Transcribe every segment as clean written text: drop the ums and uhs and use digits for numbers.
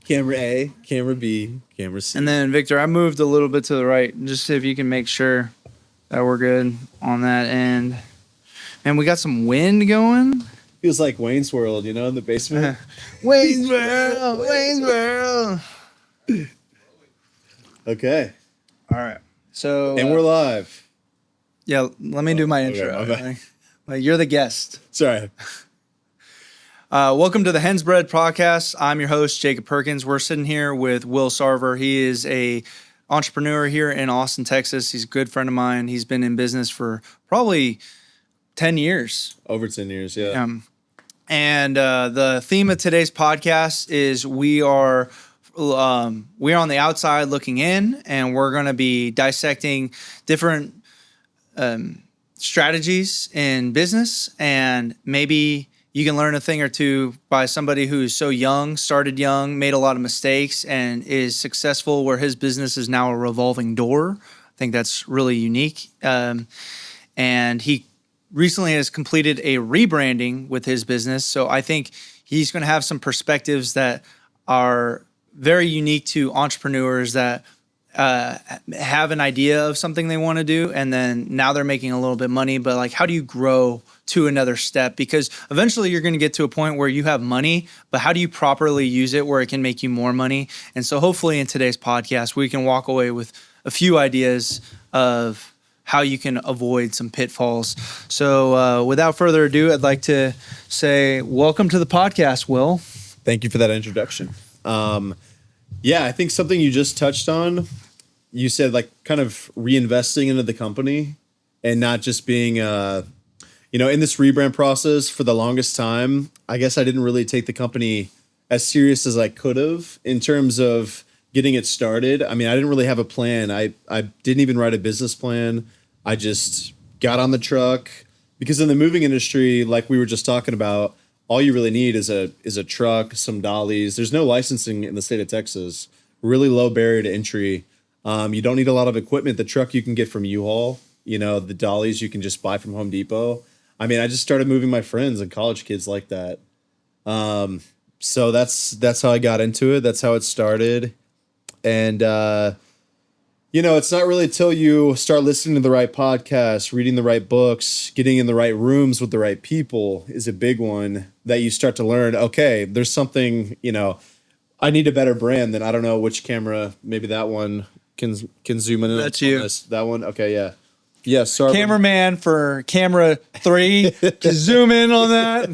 Camera A, camera B, camera C. And then, Victor, I moved a little bit to the right, just if you can make sure that we're good on that end. And we got some wind going. Feels like Wayne's World, in the basement. Wayne's World, Wayne's World. Okay. All right. So, And we're live. Yeah, let me do my intro. Okay. Like, you're the guest. Sorry. Welcome to the Hens Bread Podcast. I'm your host, Jacob Perkins. We're sitting here with Will Sarver. He is a entrepreneur here in Austin, Texas. He's a good friend of mine. He's been in business for probably 10 years. Over 10 years, yeah. And the theme of today's podcast is we are on the outside looking in, and we're going to be dissecting different strategies in business, and maybe you can learn a thing or two by somebody who's so young, started young, made a lot of mistakes, and is successful where his business is now a revolving door. I think that's really unique. And he recently has completed a rebranding with his business. So I think he's going to have some perspectives that are very unique to entrepreneurs that have an idea of something they want to do, and then now they're making a little bit of money, but like, how do you grow to another step? Because eventually you're going to get to a point where you have money, but how do you properly use it where it can make you more money? And so hopefully in today's podcast, we can walk away with a few ideas of how you can avoid some pitfalls. So without further ado, I'd like to say welcome to the podcast, Will. Thank you for that introduction. Yeah, I think something you just touched on, you said like kind of reinvesting into the company and not just being, in this rebrand process for the longest time, I guess I didn't really take the company as serious as I could have in terms of getting it started. I mean, I didn't really have a plan. I didn't even write a business plan. I just got on the truck because in the moving industry, like we were just talking about, all you really need is a truck, some dollies. There's no licensing in the state of Texas. Really low barrier to entry. You don't need a lot of equipment. The truck you can get from U-Haul. The dollies you can just buy from Home Depot. I mean, I just started moving my friends and college kids like that. So that's how I got into it. That's how it started. And, it's not really till you start listening to the right podcasts, reading the right books, getting in the right rooms with the right people is a big one that you start to learn, okay, there's something, I need a better brand than I don't know which camera, maybe that one can zoom in. That's you. That one. Okay. Yeah. Yeah. Sorry. Cameraman for camera 3. To zoom in on that.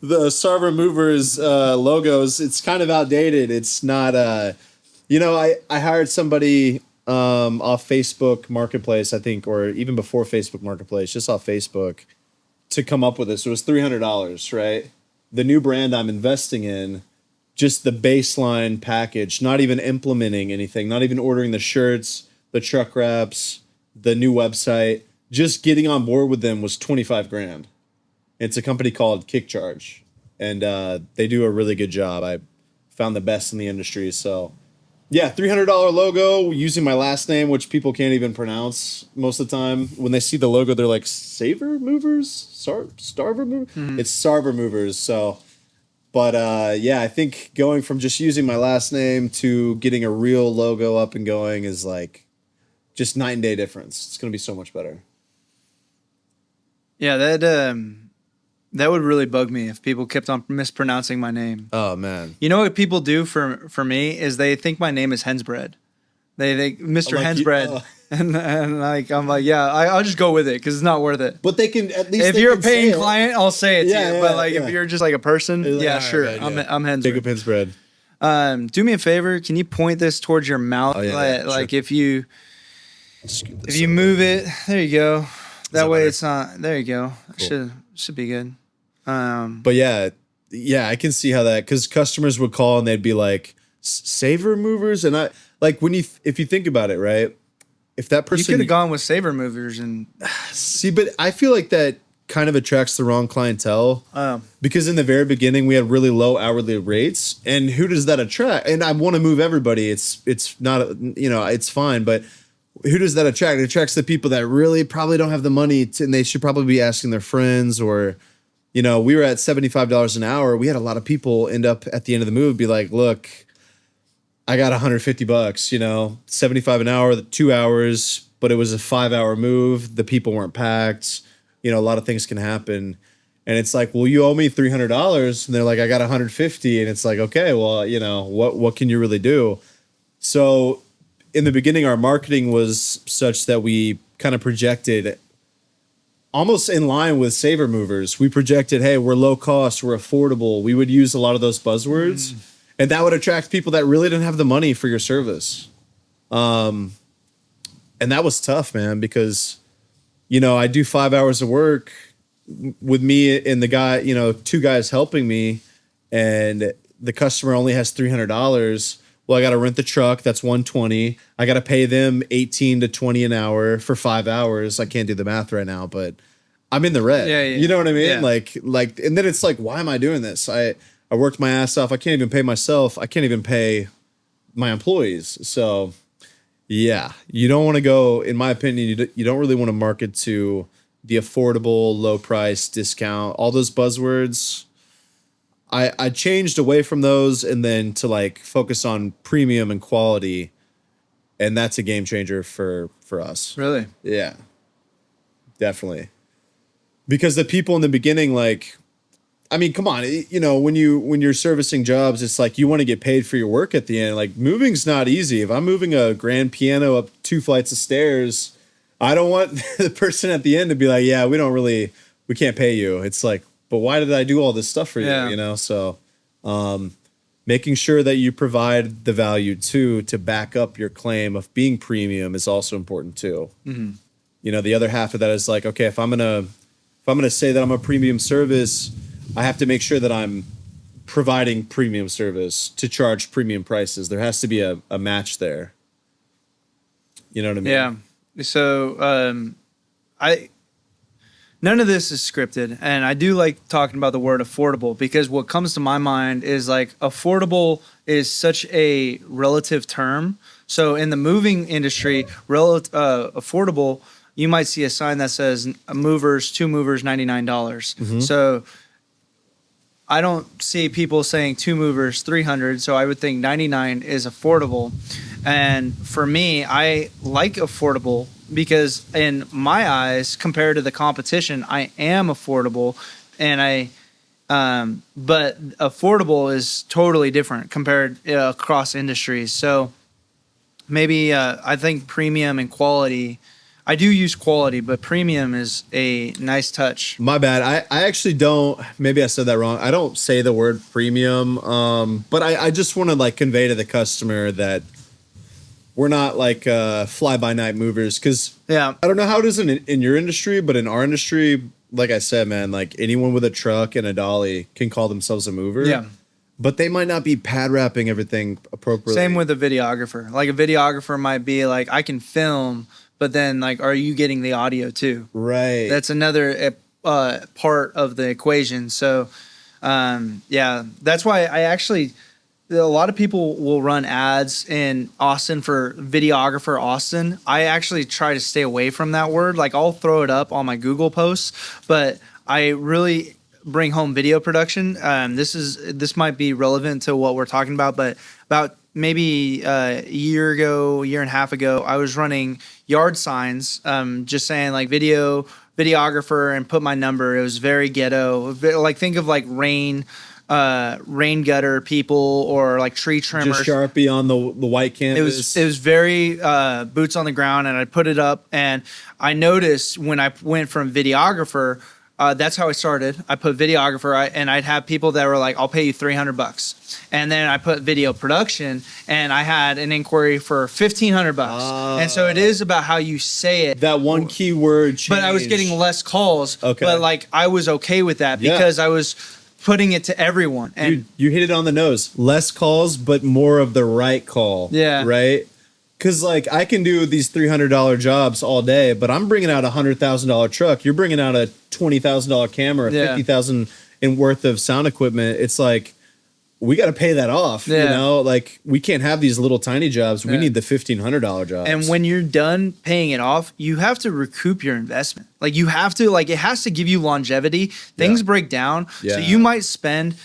The Sarver Movers logos, it's kind of outdated. It's not, I hired somebody off Facebook Marketplace, I think, or even before Facebook Marketplace, just off Facebook to come up with this. It was $300, right? The new brand I'm investing in, just the baseline package, not even implementing anything, not even ordering the shirts, the truck wraps, the new website, just getting on board with them was $25,000. It's a company called Kick Charge, and they do a really good job. I found the best in the industry. So, yeah, $300 logo using my last name, which people can't even pronounce most of the time. When they see the logo, they're like, Saver Movers? Starver Movers? Mm-hmm. It's Sarver Movers. So, but I think going from just using my last name to getting a real logo up and going is like just night and day difference. It's going to be so much better. Yeah, that would really bug me if people kept on mispronouncing my name. Oh, man. You know what people do for me is they think my name is Hensbread. They Mr. Like Hensbread. And like, I'm like, yeah, I'll just go with it because it's not worth it. But they can at least. If you're a paying client, I'll say it to you. Yeah, but like, if you're just like a person, like, sure. Right, I'm Hensbread. Jacob Hensbread. Do me a favor. Can you point this towards your mouth? Oh, yeah, like sure. if you move it, there you go. That way it's not. There you go. Cool. Should be good. But yeah, I can see how that, because customers would call and they'd be like, Saver Movers, and I like if you think about it, right? If that person, you could have gone with Saver Movers and see, but I feel like that kind of attracts the wrong clientele. Because in the very beginning we had really low hourly rates, and who does that attract? And I want to move everybody. It's not, it's fine, but who does that attract? It attracts the people that really probably don't have the money and they should probably be asking their friends, or, we were at $75 an hour. We had a lot of people end up at the end of the move be like, look, I got $150, 75 an hour, the 2 hours, but it was a 5-hour move. The people weren't packed. A lot of things can happen. And it's like, well, you owe me $300. And they're like, I got 150. And it's like, okay, well, what can you really do? So in the beginning, our marketing was such that we kind of projected almost in line with saver movers. We projected, hey, we're low cost, we're affordable. We would use a lot of those buzzwords, and that would attract people that really didn't have the money for your service. And that was tough, man, because, I do 5 hours of work with me and the guy, 2 guys helping me, and the customer only has $300. Well, I got to rent the truck. That's $120. I got to pay them $18 to $20 an hour for 5 hours. I can't do the math right now, but I'm in the red. Yeah. You know what I mean? Yeah. Like, and then it's like, why am I doing this? I worked my ass off. I can't even pay myself. I can't even pay my employees. So yeah, you don't want to go, in my opinion, you don't really want to market to the affordable, low price, discount, all those buzzwords. I changed away from those and then to like focus on premium and quality, and that's a game changer for us. Really? Yeah, definitely. Because the people in the beginning, like, I mean, come on, when you're servicing jobs, it's like you want to get paid for your work at the end. Like, moving's not easy. If I'm moving a grand piano up 2 flights of stairs, I don't want the person at the end to be like, yeah, we can't pay you. It's like, but why did I do all this stuff for you? Yeah. So making sure that you provide the value too to back up your claim of being premium is also important too. Mm-hmm. The other half of that is like, okay, if I'm gonna say that I'm a premium service, I have to make sure that I'm providing premium service to charge premium prices. There has to be a match there. You know what I mean? Yeah. So none of this is scripted, and I do like talking about the word affordable because what comes to my mind is like affordable is such a relative term. So in the moving industry, affordable, you might see a sign that says two movers, $99. Mm-hmm. So I don't see people saying 2 movers, $300. So I would think 99 is affordable. And for me, I like affordable because in my eyes, compared to the competition, I am affordable, and but affordable is totally different compared across industries. So maybe I think premium and quality. I do use quality, but premium is a nice touch. My bad. I actually don't. Maybe I said that wrong. I don't say the word premium, but I just want to like convey to the customer that we're not like fly-by-night movers, because I don't know how it is in your industry, but in our industry, like I said, man, like anyone with a truck and a dolly can call themselves a mover. Yeah. But they might not be pad wrapping everything appropriately. Same with a videographer. Like a videographer might be like, I can film, but then like, are you getting the audio too? Right. That's another part of the equation. So that's why a lot of people will run ads in Austin for videographer Austin. I actually try to stay away from that word. Like I'll throw it up on my Google posts, but I really bring home video production. This might be relevant to what we're talking about, but about maybe a year and a half ago, I was running yard signs, just saying like videographer and put my number. It was very ghetto. Like think of like rain gutter people or like tree trimmers. Just Sharpie on the white canvas. It was very boots on the ground, and I put it up, and I noticed when I went from videographer, that's how I started. I put videographer, and I'd have people that were like, I'll pay you $300. And then I put video production, and I had an inquiry for $1,500. And so it is about how you say it. That one keyword change. But I was getting less calls. Okay. But like I was okay with that because I was putting it to everyone. And dude, you hit it on the nose. Less calls, but more of the right call. Yeah. Right? Because like I can do these $300 jobs all day, but I'm bringing out a $100,000 truck. You're bringing out a $20,000 camera, $50,000 in worth of sound equipment. It's like we got to pay that off. You know, like we can't have these little tiny jobs. We need the $1,500 jobs. And when you're done paying it off, you have to recoup your investment. Like you have to, like it has to give you longevity. Things break down, so you might spend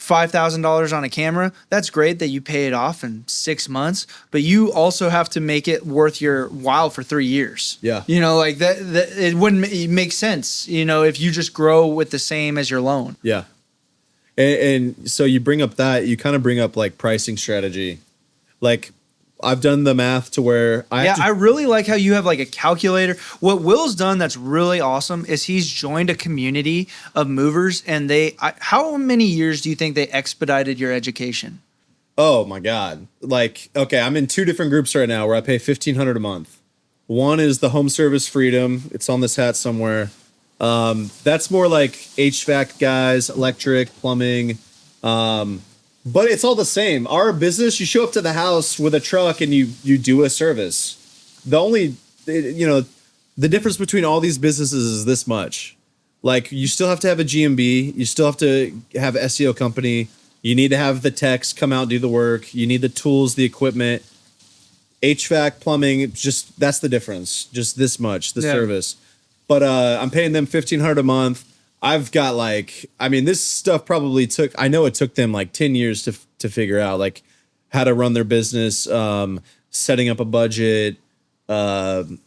$5,000 on a camera, that's great that you pay it off in 6 months, but you also have to make it worth your while for 3 years. Yeah. You know, like that it wouldn't make sense, you know, if you just grow with the same as your loan. Yeah. And so you bring up that, you kind of bring up like pricing strategy. Like I've done the math to where I really like how you have like a calculator. What Will's done that's really awesome is he's joined a community of movers, and how many years do you think they expedited your education? Oh my God. Like, okay, I'm in 2 different groups right now where I pay $1,500 a month. One is the home service freedom. It's on this hat somewhere. That's more like HVAC guys, electric, plumbing, but it's all the same. Our business, you show up to the house with a truck and you do a service. The difference between all these businesses is this much. Like you still have to have a GMB. You still have to have an SEO company. You need to have the techs come out and do the work. You need the tools, the equipment, HVAC, plumbing. Just that's the difference. Just this much, the service. But I'm paying them $1,500 a month. I've got this stuff probably I know it took them like 10 years to figure out like how to run their business, setting up a budget, it's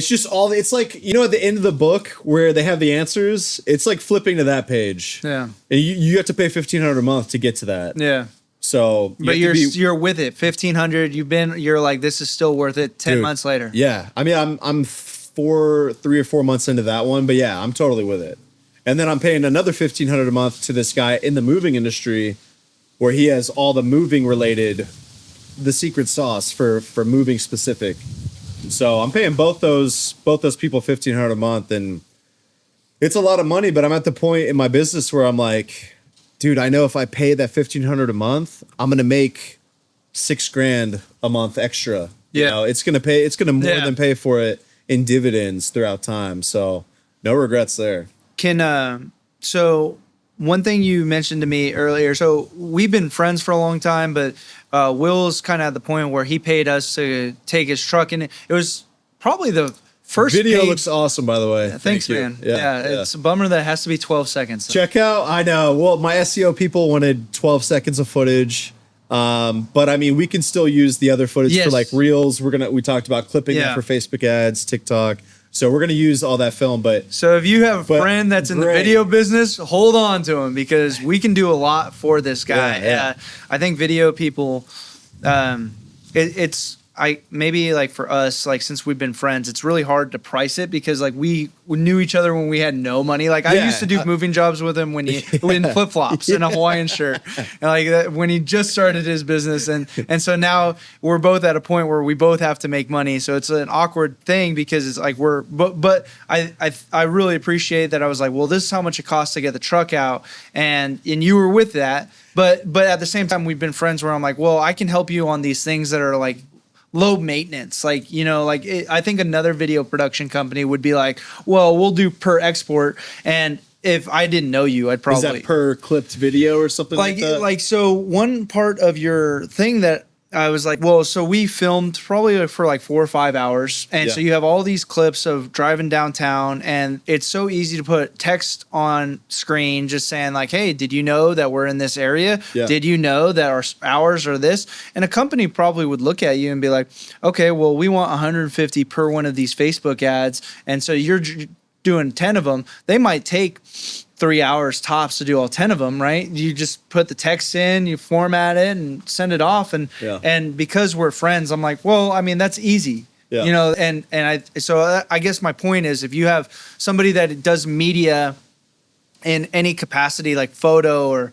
just it's like, at the end of the book where they have the answers, it's like flipping to that page. Yeah. And you have to pay $1,500 a month to get to that. Yeah. So, you're with it. $1,500. You're like, this is still worth it 10 months later. Yeah. I mean, I'm 3 or 4 months into that one, but yeah, I'm totally with it. And then I'm paying another $1,500 a month to this guy in the moving industry where he has all the moving related, the secret sauce for moving specific. So I'm paying both those people $1,500 a month, and it's a lot of money, but I'm at the point in my business where I'm like, dude, I know if I pay that $1,500 a month, I'm going to make $6,000 a month extra. Yeah. It's going to more than pay for it in dividends throughout time. So no regrets there. So one thing you mentioned to me earlier, so we've been friends for a long time, but Will's kind of at the point where he paid us to take his truck, and it was probably the first video looks awesome, by the way. Thanks, man. Yeah, it's a bummer that it has to be 12 seconds. Check out, I know. Well, my SEO people wanted 12 seconds of footage. But I mean, we can still use the other footage for like reels. We talked about clipping it for Facebook ads, TikTok. So we're going to use all that film. But so if you have a friend that's in the video business, hold on to him because we can do a lot for this guy. Yeah. I think video people, maybe like for us, like since we've been friends, it's really hard to price it because like we knew each other when we had no money. Like I used to do moving jobs with him when he in flip flops and a Hawaiian shirt, and like that, when he just started his business, and so now we're both at a point where we both have to make money. So it's an awkward thing because it's like but I really appreciate that. I was like, well, this is how much it costs to get the truck out, and you were with that, but at the same time we've been friends where I'm like, well, I can help you on these things that are like low maintenance, I think another video production company would be like, well, we'll do per export, and if I didn't know you, I'd probably... Is that per clipped video or something like that? So one part of your thing that I was like, well, so we filmed probably for like 4 or 5 hours. And so you have all these clips of driving downtown, and it's so easy to put text on screen just saying like, hey, did you know that we're in this area? Yeah. Did you know that our hours are this? And a company probably would look at you and be like, okay, well, we want 150 per one of these Facebook ads. And so you're doing 10 of them. They might take 3 hours tops to do all 10 of them, right? You just put the text in, you format it and send it off. And because we're friends, I'm like, well, I mean, that's easy, I guess my point is if you have somebody that does media in any capacity, like photo or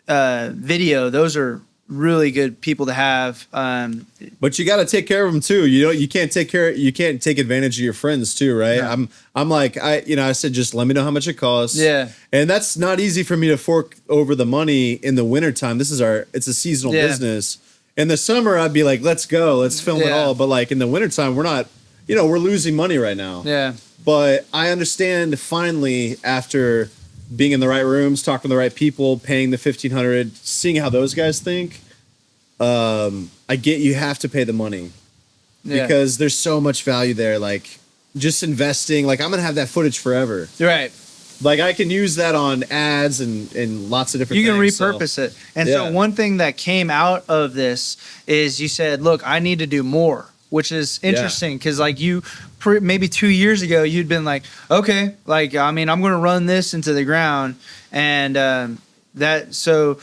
video, those are really good people to have. But you got to take care of them too. You can't take advantage of your friends too, right? No. I'm like, I said, just let me know how much it costs. Yeah. And that's not easy for me to fork over the money in the wintertime. It's a seasonal business. In the summer, I'd be like, let's go, let's film it all. But like in the wintertime, we're not, we're losing money right now. Yeah. But I understand finally after being in the right rooms, talking to the right people, paying the $1,500, seeing how those guys think. I get you have to pay the money because there's so much value there. Like just investing, like I'm going to have that footage forever. Right. Like I can use that on ads and lots of different You can things. repurpose it. And yeah. so one thing that came out of this is you said, look, I need to do more, which is interesting because like you maybe 2 years ago, you'd been like, okay, like, I mean, I'm going to run this into the ground. And so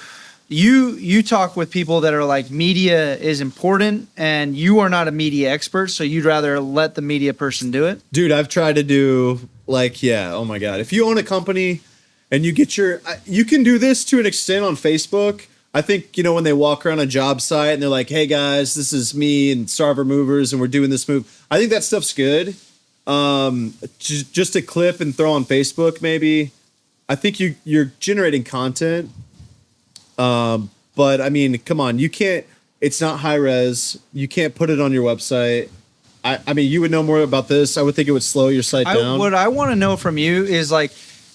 you talk with people that are like media is important and you are not a media expert. So you'd rather let the media person do it. Dude, I've tried to do like, oh my God. If you own a company and you get you can do this to an extent on Facebook. I think, when they walk around a job site and they're like, hey guys, this is me and Starver Movers and we're doing this move. I think that stuff's good. Just a clip and throw on Facebook maybe. I think you're generating content. But I mean, come on, it's not high res. You can't put it on your website. I mean, you would know more about this. I would think it would slow your site down. What I want to know from you is like,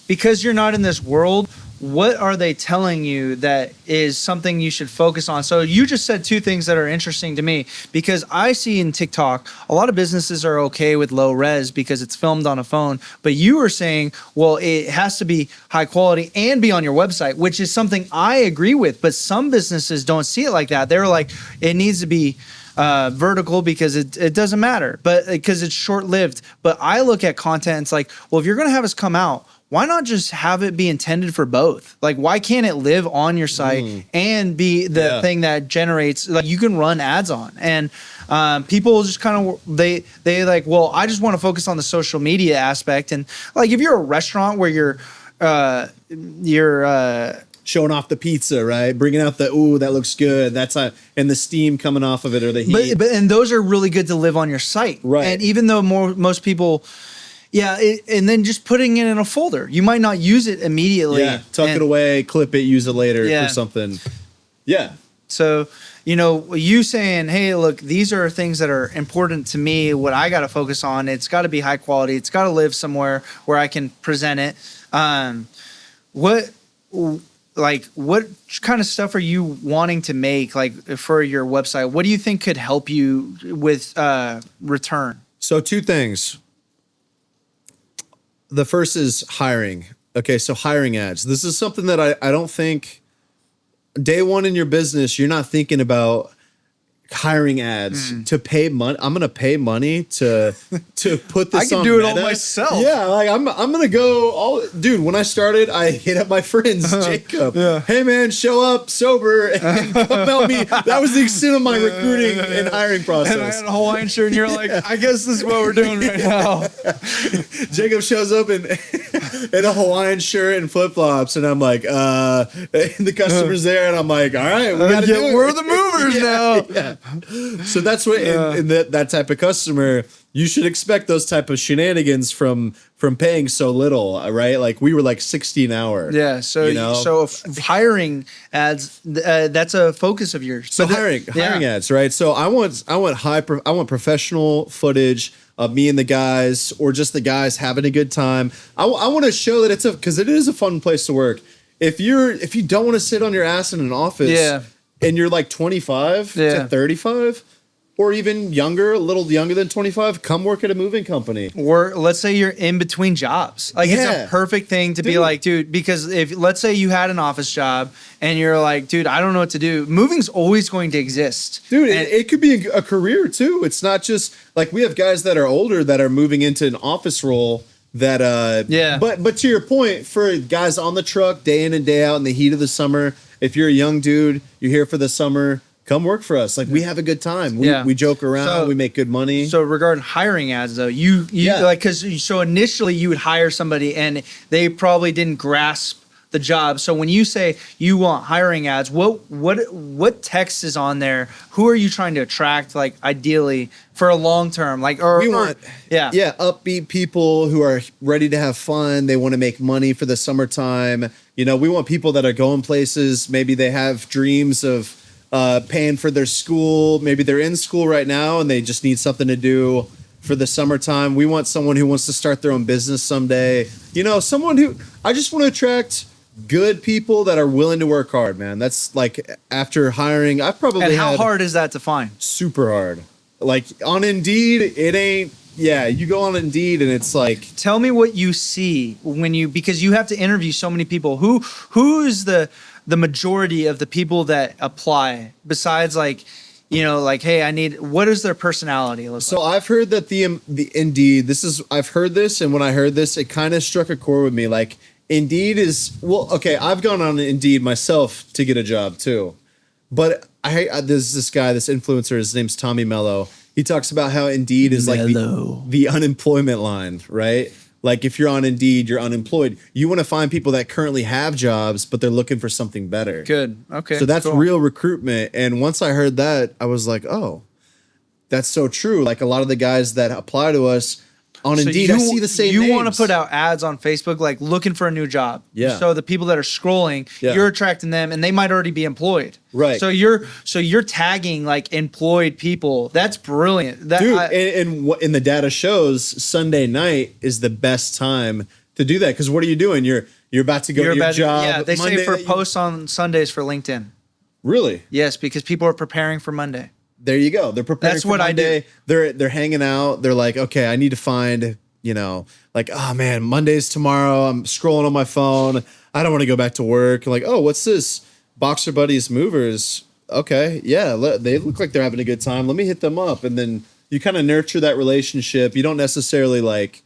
because you're not in this world, what are they telling you that is something you should focus on? So you just said two things that are interesting to me because I see in TikTok, a lot of businesses are okay with low res because it's filmed on a phone. But you were saying, well, it has to be high quality and be on your website, which is something I agree with. But some businesses don't see it like that. They're like, it needs to be vertical because it doesn't matter, but because it's short lived. But I look at content and it's like, well, if you're going to have us come out, why not just have it be intended for both? Like, why can't it live on your site and be the thing that generates, like, you can run ads on? And people just kind of, they like, well, I just want to focus on the social media aspect. And like, if you're a restaurant where you're showing off the pizza, right? Bringing out that looks good. And the steam coming off of it or the heat. And those are really good to live on your site. Right. And even though most people... and then just putting it in a folder. You might not use it immediately. Yeah, tuck it away, clip it, use it later for something. Yeah. So, you saying, hey, look, these are things that are important to me, what I got to focus on. It's got to be high quality. It's got to live somewhere where I can present it. What kind of stuff are you wanting to make, like, for your website? What do you think could help you with return? So 2 things. The first is hiring. Okay, so hiring ads. This is something that I don't think day one in your business, you're not thinking about hiring ads to pay money. I'm going to pay money to put this on I can do it Meta. all myself. Yeah, like I'm going to go dude, when I started, I hit up my friends, Jacob. Hey man, show up sober and come help me. That was the extent of my recruiting and hiring process. And I had a Hawaiian shirt and you're like, I guess this is what we're doing right now. Jacob shows up in a Hawaiian shirt and flip-flops and I'm like, and the customer's there and I'm like, all right, we got to do it. We're the movers now. Yeah. So that's what in that type of customer, you should expect those type of shenanigans from paying so little, right? Like we were like 60 an hour. Yeah. So hiring ads, that's a focus of yours. So hiring ads, right? So I want professional footage of me and the guys, or just the guys having a good time. I want to show that because it is a fun place to work. If you don't want to sit on your ass in an office, and you're like 25 to 35, or even younger, a little younger than 25, come work at a moving company. Or let's say you're in between jobs. Like it's a perfect thing to be like, dude, because if let's say you had an office job and you're like, dude, I don't know what to do. Moving's always going to exist. Dude, it could be a career too. It's not just like we have guys that are older that are moving into an office role that but to your point, for guys on the truck day in and day out in the heat of the summer, if you're a young dude, you're here for the summer, come work for us. Like we have a good time. We joke around, we make good money. So regarding hiring ads though, you like, so initially you would hire somebody and they probably didn't grasp the job. So when you say you want hiring ads, what text is on there? Who are you trying to attract, like ideally for a long term? Like upbeat people who are ready to have fun. They want to make money for the summertime. We want people that are going places. Maybe they have dreams of paying for their school. Maybe they're in school right now and they just need something to do for the summertime. We want someone who wants to start their own business someday. Someone who, I just want to attract good people that are willing to work hard, man. That's like after hiring, I've probably And how hard is that to find? Super hard. Like on Indeed, it ain't yeah, you go on Indeed and it's like, Tell me what you see because you have to interview so many people. Who is the majority of the people that apply besides like, like, hey, what is their personality look so like? I've heard that the Indeed, I've heard this, and when I heard this, it kind of struck a chord with me. Like, Indeed is, well, okay, I've gone on Indeed myself to get a job too. But there's this guy, this influencer, his name's Tommy Mello. He talks about how Indeed is like the unemployment line, right? Like if you're on Indeed, you're unemployed. You want to find people that currently have jobs, but they're looking for something better. Good. Okay. So that's real recruitment. And once I heard that, I was like, oh, that's so true. Like a lot of the guys that apply to us on Indeed, I see the same You names. want to put out ads on Facebook, like looking for a new job. Yeah. So the people that are scrolling, you're attracting them, and they might already be employed. Right. So you're tagging like employed people. That's brilliant. Dude, and the data shows Sunday night is the best time to do that. Because what are you doing? You're about to go to your job. Yeah, they Monday say for posts on Sundays for LinkedIn. Really? Yes, because people are preparing for Monday. There you go. They're preparing. That's for what Monday. I do. They're hanging out. They're like, okay, I need to find, like, oh man, Monday's tomorrow. I'm scrolling on my phone. I don't want to go back to work. Like, oh, what's this? Boxer Buddies Movers. Okay, yeah, they look like they're having a good time. Let me hit them up, and then you kind of nurture that relationship. You don't necessarily like,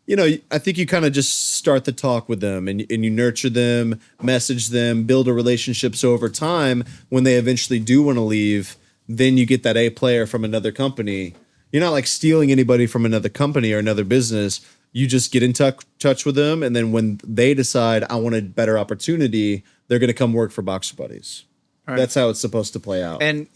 I think you kind of just start the talk with them, and you nurture them, message them, build a relationship. So over time, when they eventually do want to leave, then you get that A player from another company. You're not like stealing anybody from another company or another business. You just get in touch with them. And then when they decide I want a better opportunity, they're going to come work for Boxer Buddies. Right. That's how it's supposed to play out. And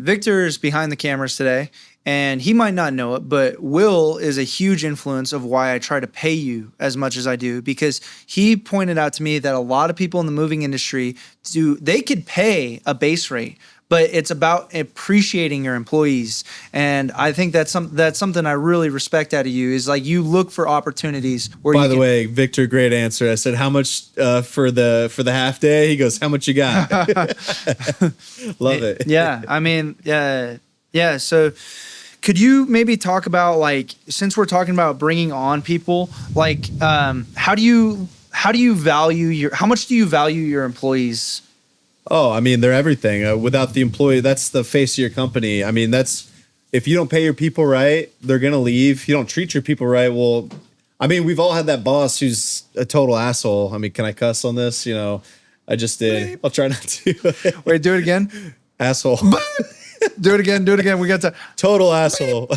Victor is behind the cameras today, and he might not know it, but Will is a huge influence of why I try to pay you as much as I do, because he pointed out to me that a lot of people in the moving industry they could pay a base rate, but it's about appreciating your employees. And I think that's something I really respect out of you, is like you look for opportunities where By the way, Victor, great answer. I said, how much for the half day? He goes, how much you got? Love it. Yeah. I mean, yeah. So could you maybe talk about, like, since we're talking about bringing on people, like, how much do you value your employees? Oh, I mean, they're everything. Without the employee, that's the face of your company. I mean, if you don't pay your people right, they're going to leave. If you don't treat your people right, well, I mean, we've all had that boss who's a total asshole. I mean, can I cuss on this? I just did. I'll try not to. Wait, do it again. Asshole. Do it again. We got to. Total asshole.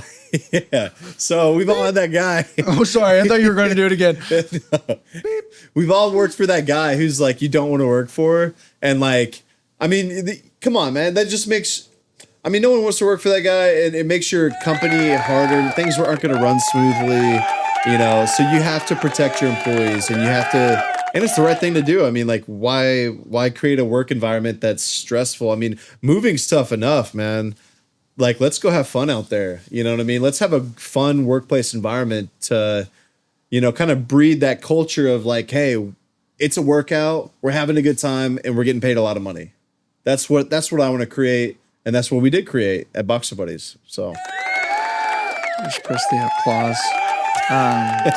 Yeah. So we've all had that guy. Oh, sorry. I thought you were going to do it again. No. We've all worked for that guy who's like, you don't want to work for. And like, I mean, come on, man. That just makes, I mean, no one wants to work for that guy. And it makes your company harder. Things aren't going to run smoothly, so you have to protect your employees, and you have to, and it's the right thing to do. I mean, like, why create a work environment that's stressful? I mean, moving's tough enough, man. Like, let's go have fun out there. You know what I mean? Let's have a fun workplace environment to, kind of breed that culture of like, hey, it's a workout. We're having a good time, and we're getting paid a lot of money. That's what I want to create, and that's what we did create at Boxer Buddies. So, just press the applause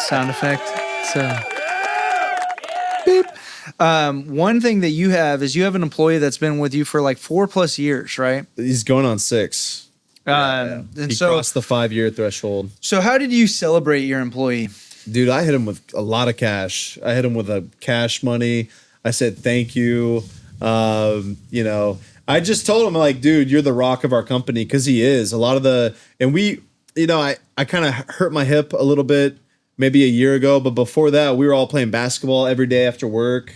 sound effect. So, beep. One thing that you have is you have an employee that's been with you for like 4+ years, right? He's going on 6. And he so crossed the 5-year threschhold. So how did you celebrate your employee? Dude, I hit him with a lot of cash. I hit him with a cash money. I said, thank you. I just told him, like, dude, you're the rock of our company, because he is. I kind of hurt my hip a little bit maybe a year ago, but before that, we were all playing basketball every day after work.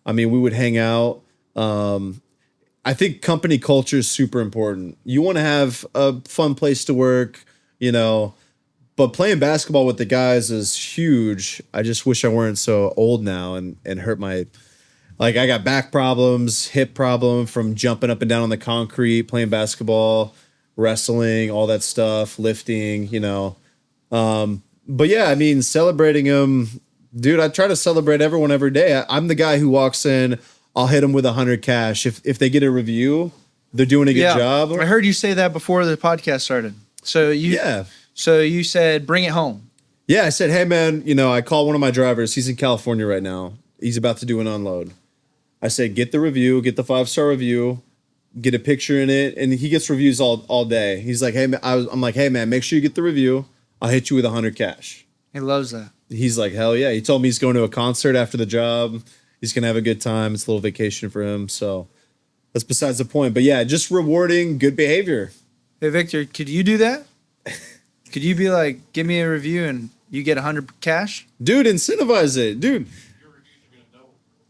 I mean, we would hang out. I think company culture is super important. You want to have a fun place to work, but playing basketball with the guys is huge. I just wish I weren't so old now and hurt I got back problems, hip problem from jumping up and down on the concrete, playing basketball, wrestling, all that stuff, lifting, But yeah, I mean, celebrating them, dude, I try to celebrate everyone every day. I'm the guy who walks in, I'll hit them with 100 cash. If they get a review, they're doing a good job. I heard you say that before the podcast started. So you said bring it home. Yeah, I said, hey man, I call one of my drivers. He's in California right now. He's about to do an unload. I said, get the review, get the 5-star review, get a picture in it, and he gets reviews all day. He's like, hey man, I'm like, hey man, make sure you get the review. I'll hit you with 100 cash. He loves that. He's like, hell yeah. He told me he's going to a concert after the job. He's gonna have a good time. It's a little vacation for him. So that's besides the point. But yeah, just rewarding good behavior. Hey Victor, could you do that? Could you be like, give me a review and you get 100 cash? Dude, incentivize it. Dude.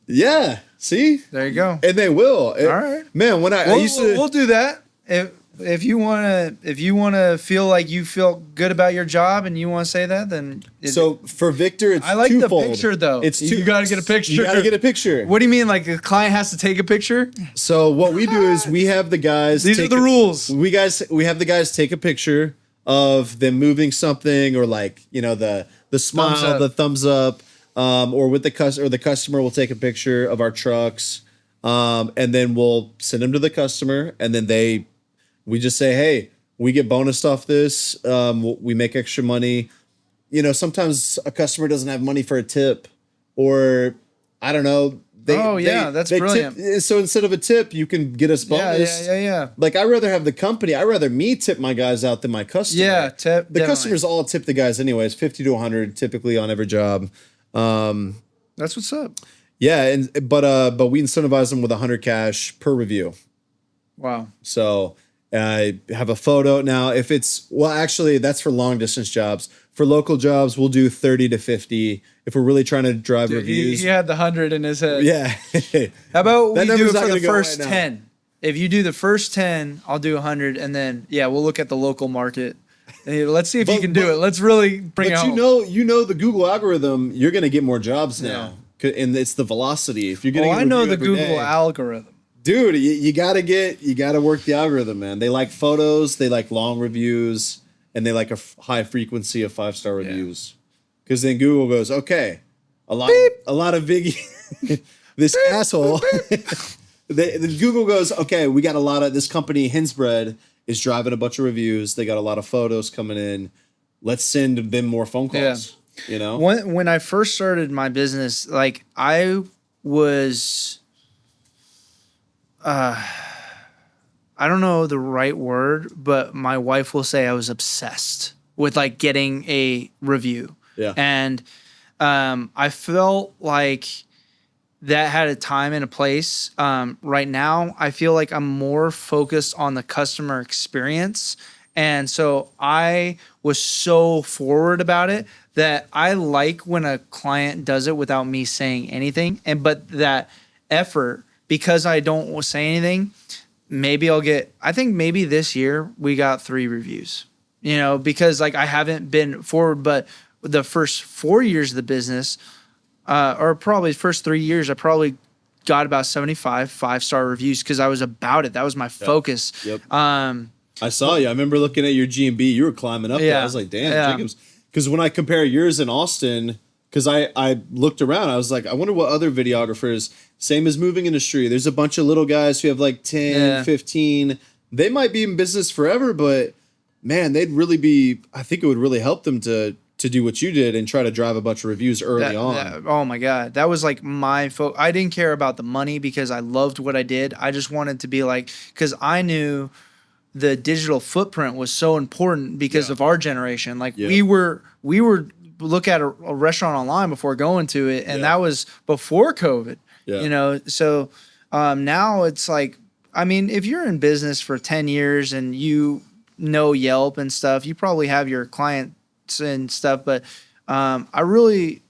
Yeah. See? There you go. And they will. All right. Man, when I used to we'll do that. If you wanna feel like you feel good about your job and you want to say that, then so for Victor, it's I like twofold. the picture though. You gotta get a picture. You gotta get a picture. What do you mean? Like the client has to take a picture? So what we do is we have the guys. These are the rules. We have the guys take a picture of them moving something, or like the smile, the thumbs up, or with the customer will take a picture of our trucks, and then we'll send them to the customer, and then we just say, hey, we get bonused off this. We make extra money. Sometimes a customer doesn't have money for a tip, or I don't know. That's brilliant. So instead of a tip, you can get us bonus. Yeah. Like I'd rather have the company. I'd rather me tip my guys out than my customer. Yeah, tip. The customers all tip the guys anyways, 50 to 100 typically on every job. That's what's up. Yeah, but we incentivize them with 100 cash per review. Wow. So have a photo. Now, if actually that's for long distance jobs. For local jobs, we'll do 30 to 50. If we're really trying to drive reviews. He had the 100 in his head. Yeah. How about we do it for the go first right 10? If you do the first 10, I'll do 100, and then we'll look at the local market. Let's see if you can do it. Let's really bring it home. You know the Google algorithm. You're going to get more jobs now, and it's the velocity. If you're getting, I know the Google algorithm. Dude, you gotta work the algorithm, man. They like photos, they like long reviews, and they like a high frequency of 5-star reviews. Because then Google goes, okay, a lot of big this asshole. Google goes, okay, we got a lot of this company. Hinsbread is driving a bunch of reviews. They got a lot of photos coming in. Let's send them more phone calls. When I first started my business, like I was. I don't know the right word, but my wife will say I was obsessed with like getting a review. Yeah. And I felt like that had a time and a place. Right now, I feel like I'm more focused on the customer experience. And so I was so forward about it that I like when a client does it without me saying anything. But that effort, because I don't say anything, I think maybe this year we got 3 reviews, because like I haven't been forward, but the first 4 years of the business, or probably the first 3 years, I probably got about 75 5-star reviews because I was about it. That was my focus. Yep. I saw you. I remember looking at your G&B. You were climbing up there. I was like, damn, Jacobs. Because when I compare yours in Austin, because I looked around, I was like, I wonder what other videographers, same as moving industry. There's a bunch of little guys who have like 10, 15. They might be in business forever, but man, I think it would really help them to do what you did and try to drive a bunch of reviews early on. Oh my God. That was like my focus. I didn't care about the money because I loved what I did. I just wanted to be like, because I knew the digital footprint was so important because of our generation. Like we were look at a restaurant online before going to it, and that was before COVID. So now it's like, I mean, if you're in business for 10 years and you know Yelp and stuff, you probably have your clients and stuff, but I really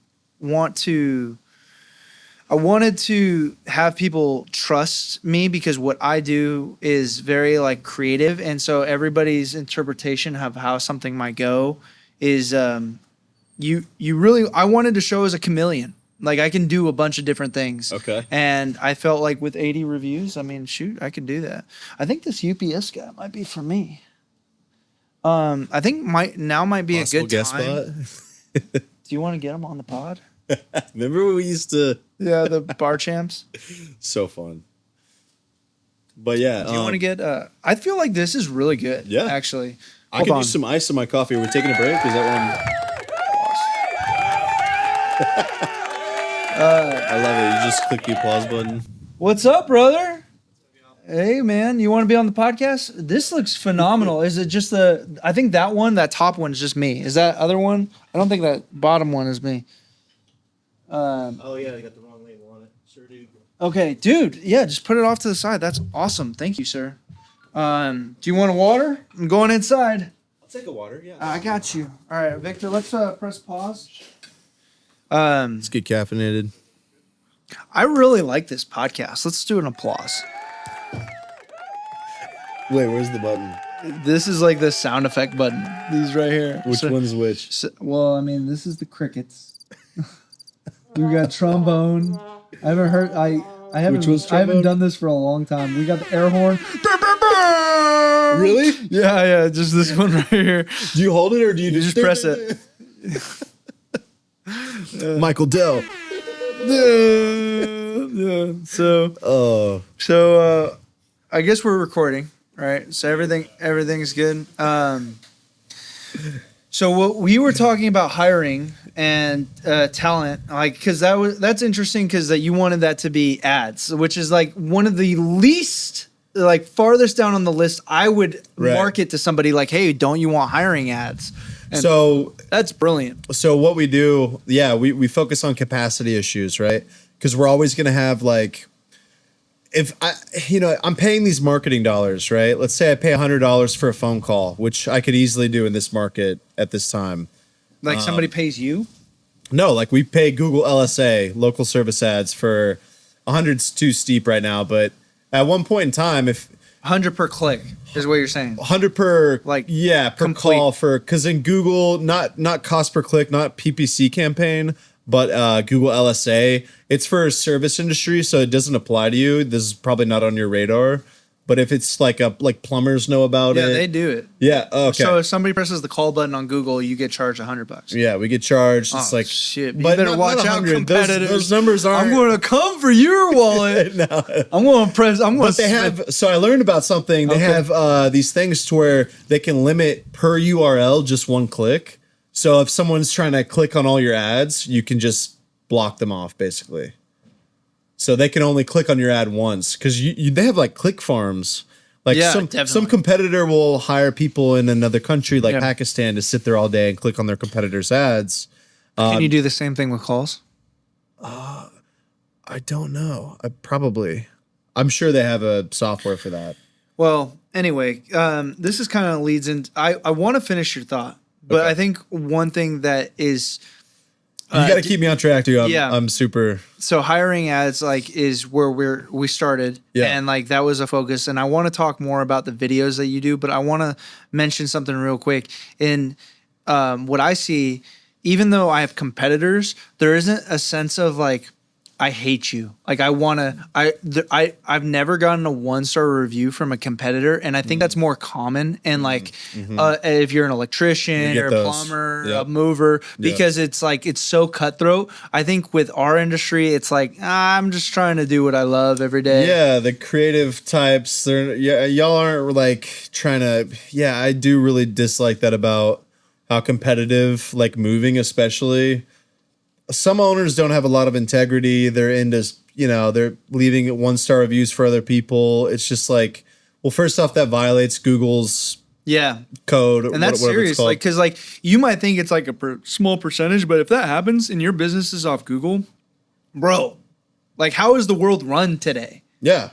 I wanted to have people trust me because what I do is very like creative. And so everybody's interpretation of how something might go is I wanted to show as a chameleon. Like I can do a bunch of different things. Okay. And I felt like with 80 reviews, I mean, shoot, I could do that. I think this UPS guy might be for me. I think might be possible a good guest time. Spot. Do you want to get him on the pod? Remember when we used to? Yeah, the bar champs. So fun. But yeah. Do you want to get? I feel like this is really good. Yeah. Actually, I could use some ice in my coffee. Are we taking a break? Is that one? I love it. You just click the applause button. What's up, brother? Hey, man, you want to be on the podcast? This looks phenomenal. Is it just I think that top one is just me. Is that other one? I don't think that bottom one is me. Oh, yeah, I got the wrong label on it. Sure do. Okay, dude. Yeah, just put it off to the side. That's awesome. Thank you, sir. Do you want a water? I'm going inside. I'll take a water, yeah. I got you. All right, Victor, let's press pause. Let's get caffeinated. I really like this podcast. Let's do an applause. Wait, where's the button? This is like the sound effect button. These right here. Which one's which? Well, I mean, this is the crickets. We got trombone. I haven't heard. I haven't done this for a long time. We got the air horn. Really? Yeah. Just this one right here. Do you hold it or do you just press it? Michael Dell. Yeah. So I guess we're recording, right? So everything's good. So what we were talking about hiring and talent, like, because that's interesting because that you wanted that to be ads, which is like one of the least, like, farthest down on the list. I would market to somebody like, hey, don't you want hiring ads? And so that's brilliant. So what we do, we focus on capacity issues, right? Because we're always going to have, like, if I'm paying these marketing dollars, right? Let's say I pay $100 for a phone call, which I could easily do in this market at this time. Like somebody pays you? No, like we pay Google LSA, local service ads, for 100's too steep right now. But at one point in time, if 100 per click is what you're saying. 100 per, like, per complete call because in Google, not cost per click, not PPC campaign, but Google LSA, it's for a service industry, so it doesn't apply to you. This is probably not on your radar. But if it's like plumbers know about it. Yeah, they do it. Yeah, okay. So if somebody presses the call button on Google, you get charged $100. Yeah, we get charged. It's like shit. You but better watch out, competitors. Those numbers aren't. I'm going to come for your wallet. No. I'm going to press. But they have. So I learned about something. They have these things to where they can limit per URL just one click. So if someone's trying to click on all your ads, you can just block them off, basically. So they can only click on your ad once because they have like click farms. Like some competitor will hire people in another country like Pakistan to sit there all day and click on their competitors' ads. Can you do the same thing with calls? I don't know. I'm sure they have a software for that. Well, anyway, this is kind of leads in. I want to finish your thought, but I think one thing that is. You got to keep me on track, dude. I'm super. So hiring ads is where we started, and that was a focus. And I want to talk more about the videos that you do, but I want to mention something real quick. In what I see, even though I have competitors, there isn't a sense of like I hate you. Like I've never gotten a 1-star review from a competitor, and I think that's more common. And if you're an electrician or a plumber, a mover, because it's like it's so cutthroat. I think with our industry, it's like I'm just trying to do what I love every day. Yeah, the creative types. Y'all aren't like trying to. Yeah, I do really dislike that about how competitive, like moving, especially. Some owners don't have a lot of integrity. They're into, they're leaving 1-star reviews for other people. It's just like, well, first off, that violates Google's code. And that's serious. Like, because you might think it's like a small percentage, but if that happens and your business is off Google, bro, like how is the world run today? Yeah,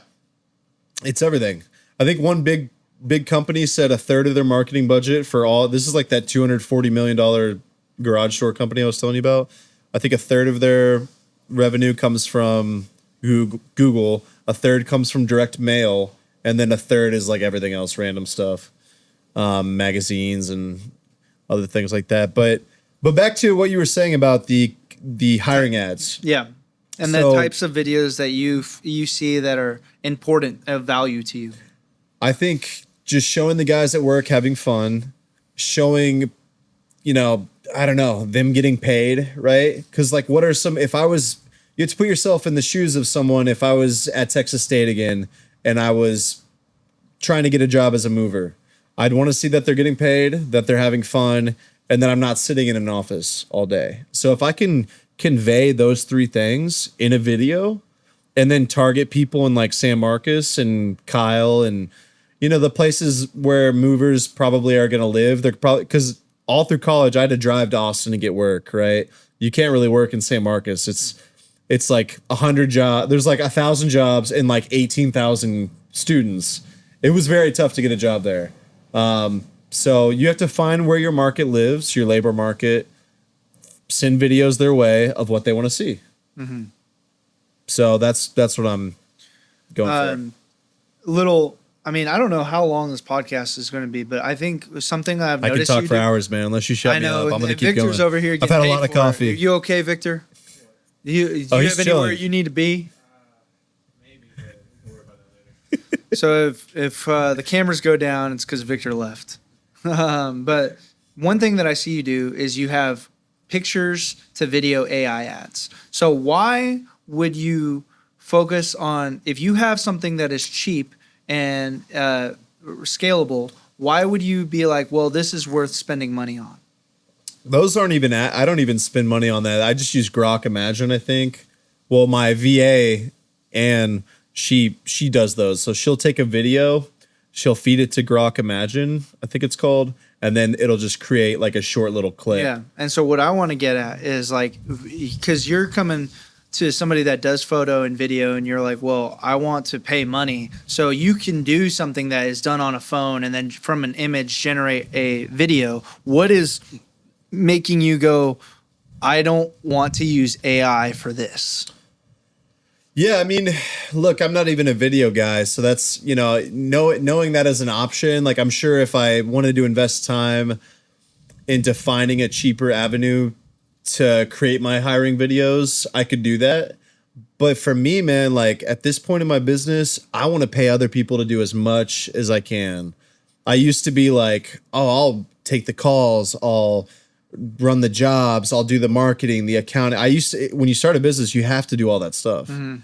it's everything. I think one big company said a third of their marketing budget for all. This is like that $240 million garage door company I was telling you about. I think a third of their revenue comes from Google, a third comes from direct mail, and then a third is like everything else, random stuff, magazines and other things like that. But back to what you were saying about the hiring ads. Yeah, and the types of videos that you see that are important, of value to you. I think just showing the guys at work having fun, showing, I don't know, them getting paid, right? Because you have to put yourself in the shoes of someone. If I was at Texas State again and I was trying to get a job as a mover, I'd want to see that they're getting paid, that they're having fun, and that I'm not sitting in an office all day. So if I can convey those three things in a video and then target people in like San Marcos and Kyle and, you know, the places where movers probably are going to live, they're probably, because all through college, I had to drive to Austin to get work, right? You can't really work in San Marcos. It's like 100 jobs. There's like 1,000 jobs and like 18,000 students. It was very tough to get a job there. So you have to find where your market lives, your labor market, send videos their way of what they want to see. Mm-hmm. So that's what I'm going for. I mean, I don't know how long this podcast is going to be, but I think something I've I noticed. can talk for hours, man. Unless you shut me up, I'm going to keep Victor's going. over here. I've had a lot of coffee. You okay, Victor? Do you have anywhere you need to be? Maybe, but we'll worry about that later. So if the cameras go down, it's because Victor left. But one thing that I see you do is you have pictures to video AI ads. So why would you focus on, if you have something that is cheap and scalable, why would you be like, well, this is worth spending money on? Those aren't even, I don't even spend money on that. I just use Grok Imagine, I think. Well, my VA, and she does those. So she'll take a video, she'll feed it to Grok Imagine, I think it's called, and then it'll just create like a short little clip. Yeah. And so what I want to get at is like, because you're coming to somebody that does photo and video and you're like, well, I want to pay money. So you can do something that is done on a phone and then from an image generate a video. What is making you go, I don't want to use AI for this? Yeah, I mean, look, I'm not even a video guy, so that's, you know, knowing that as an option, like I'm sure if I wanted to invest time into finding a cheaper avenue to create my hiring videos, I could do that. But for me, man, like at this point in my business, I want to pay other people to do as much as I can. I used to be like, oh, I'll take the calls, I'll run the jobs, I'll do the marketing, the accounting. When you start a business, you have to do all that stuff. Mm-hmm.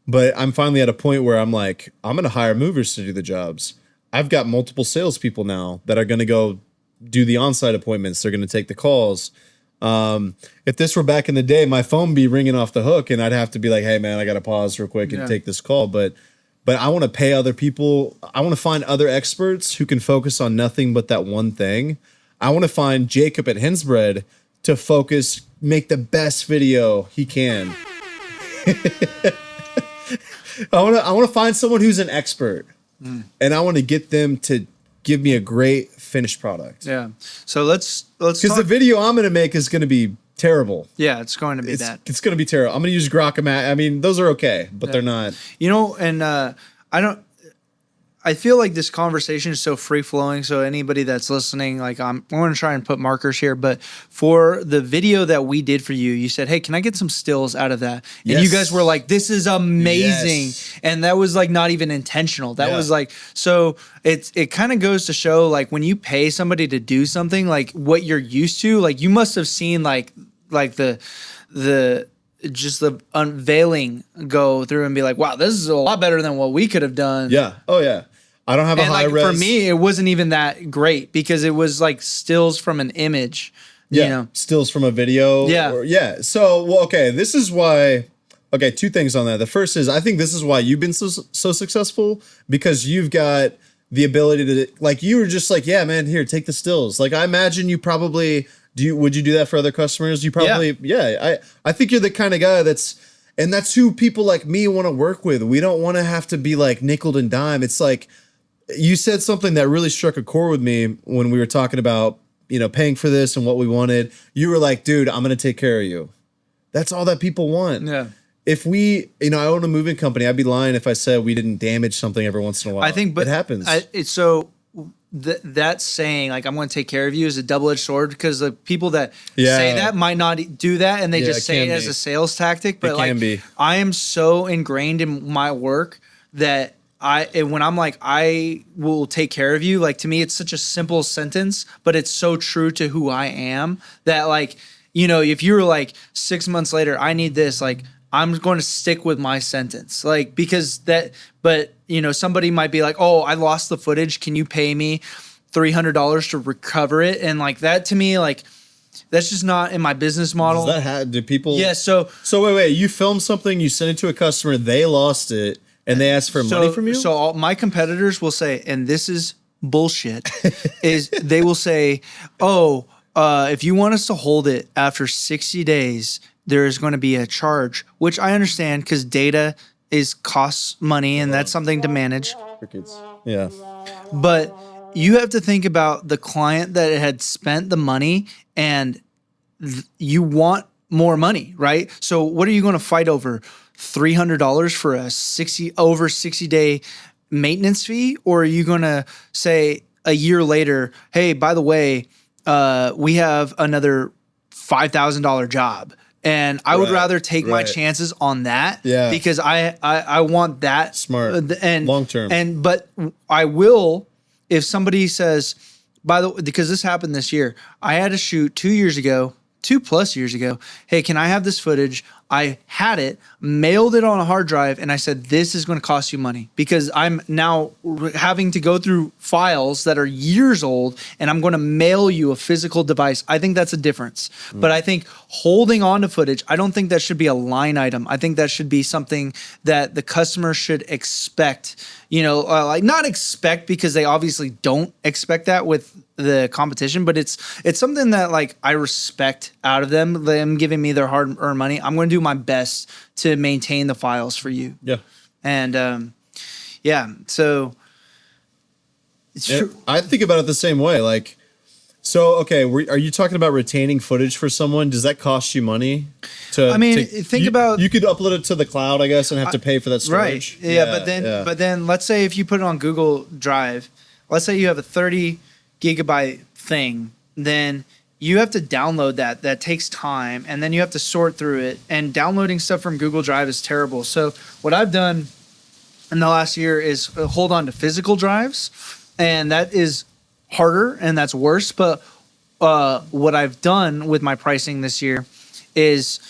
But I'm finally at a point where I'm like, I'm going to hire movers to do the jobs. I've got multiple salespeople now that are going to go do the on-site appointments. They're going to take the calls. If this were back in the day, my phone would be ringing off the hook and I'd have to be like, hey man, I got to pause real quick and take this call. But I want to pay other people. I want to find other experts who can focus on nothing but that one thing. I want to find Jacob at Hensbread to focus, make the best video he can. I want to find someone who's an expert and I want to get them to give me a great finished product. Yeah. So let's because the video I'm going to make is going to be terrible. Yeah, it's going to be that. It's going to be terrible. I'm going to use Grok. I mean, those are okay, but they're not. You know, and I feel like this conversation is so free flowing. So anybody that's listening, like I'm going to try and put markers here. But for the video that we did for you, you said, "Hey, can I get some stills out of that?" And you guys were like, "This is amazing," and that was like not even intentional. That was like, so it kind of goes to show like when you pay somebody to do something, like what you're used to, like you must have seen like the just the unveiling go through and be like, wow, this is a lot better than what we could have done. Yeah. Oh yeah. I don't have a high res. For me, it wasn't even that great because it was like stills from an image. Yeah. You know? Stills from a video. Yeah. So, well, okay. This is why. Okay. Two things on that. The first is I think this is why you've been so successful because you've got the ability to, like, you were just like, yeah, man, here, take the stills. Like, I imagine you probably would you do that for other customers? You probably, I think you're the kind of guy and that's who people like me want to work with. We don't want to have to be like nickel and dime. It's like, you said something that really struck a chord with me when we were talking about, you know, paying for this and what we wanted. You were like, dude, I'm going to take care of you. That's all that people want. Yeah. If we, you know, I own a moving company, I'd be lying if I said we didn't damage something every once in a while. I think, but it happens. That saying, like, I'm going to take care of you is a double-edged sword because the people that say that might not do that and they just say it as a sales tactic. But like, I am so ingrained in my work that when I'm like, I will take care of you, like to me, it's such a simple sentence, but it's so true to who I am that like, you know, if you were like 6 months later, I need this, like, I'm going to stick with my sentence, like, because that, but you know, somebody might be like, oh, I lost the footage. Can you pay me? $300 to recover it. And like that to me, like that's just not in my business model. Does that do people? Yeah. So wait. You film something, you send it to a customer, they lost it, and they ask for money from you? So all my competitors will say, and this is bullshit, is they will say, oh, if you want us to hold it after 60 days, there is going to be a charge, which I understand because data costs money and that's something to manage. Crickets. Yeah. But you have to think about the client that had spent the money and you want more money, right? So what are you going to fight over? $300 for a 60 day maintenance fee? Or are you going to say a year later, hey, by the way, we have another $5,000 job. And I would rather take my chances on that because I want that smart and long term. But I will, if somebody says, by the way, because this happened this year, I had to shoot 2+ years ago. Hey, can I have this footage? I had it, mailed it on a hard drive, and I said, this is going to cost you money because I'm now having to go through files that are years old and I'm going to mail you a physical device. I think that's a difference. But I think holding on to footage, I don't think that should be a line item. I think that should be something that the customer should expect, like not expect because they obviously don't expect that with the competition, but it's something that like I respect out of them giving me their hard-earned money. I'm going to do my best to maintain the files for you. Yeah. And so it's true. I think about it the same way. Like, so, okay, are you talking about retaining footage for someone? Does that cost you money? Think about you could upload it to the cloud, I guess, and have to pay for that storage. Right. Yeah, but then let's say if you put it on Google Drive, let's say you have a 30 gigabyte thing, then you have to download that. That takes time, and then you have to sort through it. And downloading stuff from Google Drive is terrible. So what I've done in the last year is hold on to physical drives, and that is harder and that's worse. But what I've done with my pricing this year is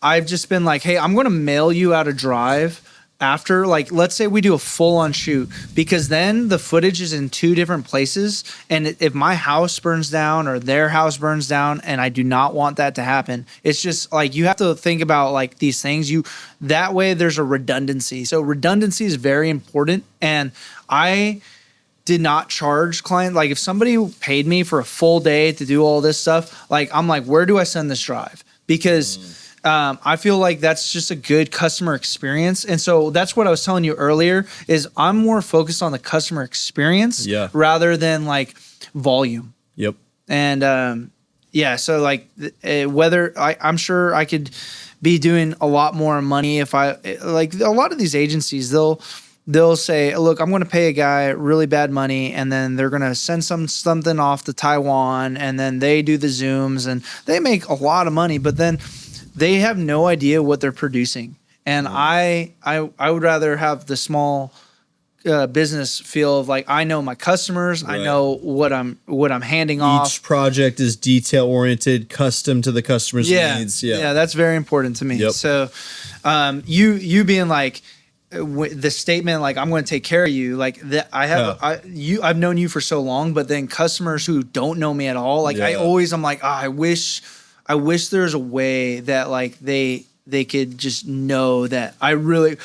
I've just been like, hey, I'm going to mail you out a drive after, like, let's say we do a full-on shoot, because then the footage is in 2 different places, and if my house burns down or their house burns down, and I do not want that to happen, it's just like you have to think about like these things. That way there's a redundancy. So redundancy is very important, and I did not charge client. Like if somebody paid me for a full day to do all this stuff, like I'm like, where do I send this drive? Because I feel like that's just a good customer experience. And so that's what I was telling you earlier is I'm more focused on the customer experience rather than like volume. Yep. And so like whether I'm sure I could be doing a lot more money if I like a lot of these agencies, they'll say, look, I'm going to pay a guy really bad money, and then they're going to send something off to Taiwan, and then they do the Zooms, and they make a lot of money, but then they have no idea what they're producing. And I would rather have the small business feel of like I know my customers, I know what I'm handing off. Each project is detail oriented, custom to the customer's needs. Yeah, that's very important to me. Yep. So you being like the statement like I'm going to take care of you, like that I've known you for so long, but then customers who don't know me at all, like I'm like, I wish there's a way that like they could just know that I really,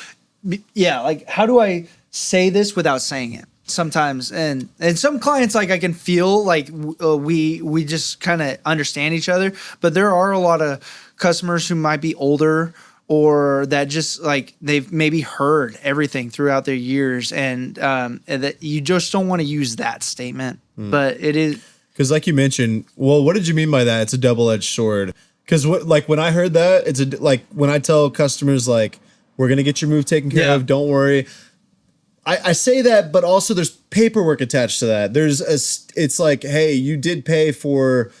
like how do I say this without saying it sometimes? And some clients, like I can feel like we just kind of understand each other, but there are a lot of customers who might be older or that just like they've maybe heard everything throughout their years, and that you just don't want to use that statement, but it is. Because like you mentioned, well, what did you mean by that? It's a double-edged sword. Because like when I heard that, it's like when I tell customers like, we're going to get your move taken care of, don't worry. I say that, but also there's paperwork attached to that. It's like, hey, you did pay for,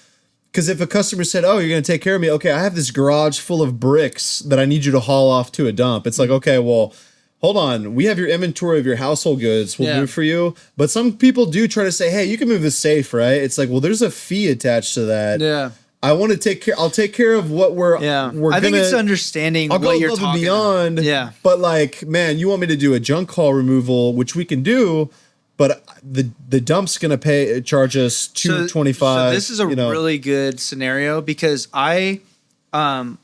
because if a customer said, oh, you're going to take care of me. Okay, I have this garage full of bricks that I need you to haul off to a dump. It's like, okay, well, hold on, we have your inventory of your household goods. We'll move for you. But some people do try to say, hey, you can move this safe, right? It's like, well, there's a fee attached to that. Yeah. I want to take care. I'll take care of what we're I think it's understanding what you're talking beyond. about. Yeah. But like, man, you want me to do a junk haul removal, which we can do. but the dump's going to charge us $225. So this is a really good scenario because I had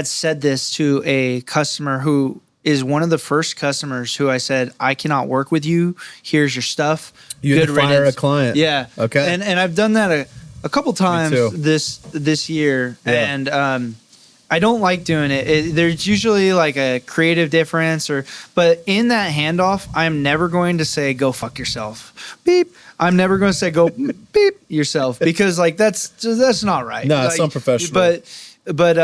said this to a customer who is one of the first customers who I said, I cannot work with you. Here's your stuff. You had to fire a client. Yeah. Okay. And I've done that a couple times this year. Yeah. And I don't like doing it. There's usually like a creative difference but in that handoff, I'm never going to say, go fuck yourself. Beep. I'm never going to say, go beep yourself because like that's not right. No, it's unprofessional. But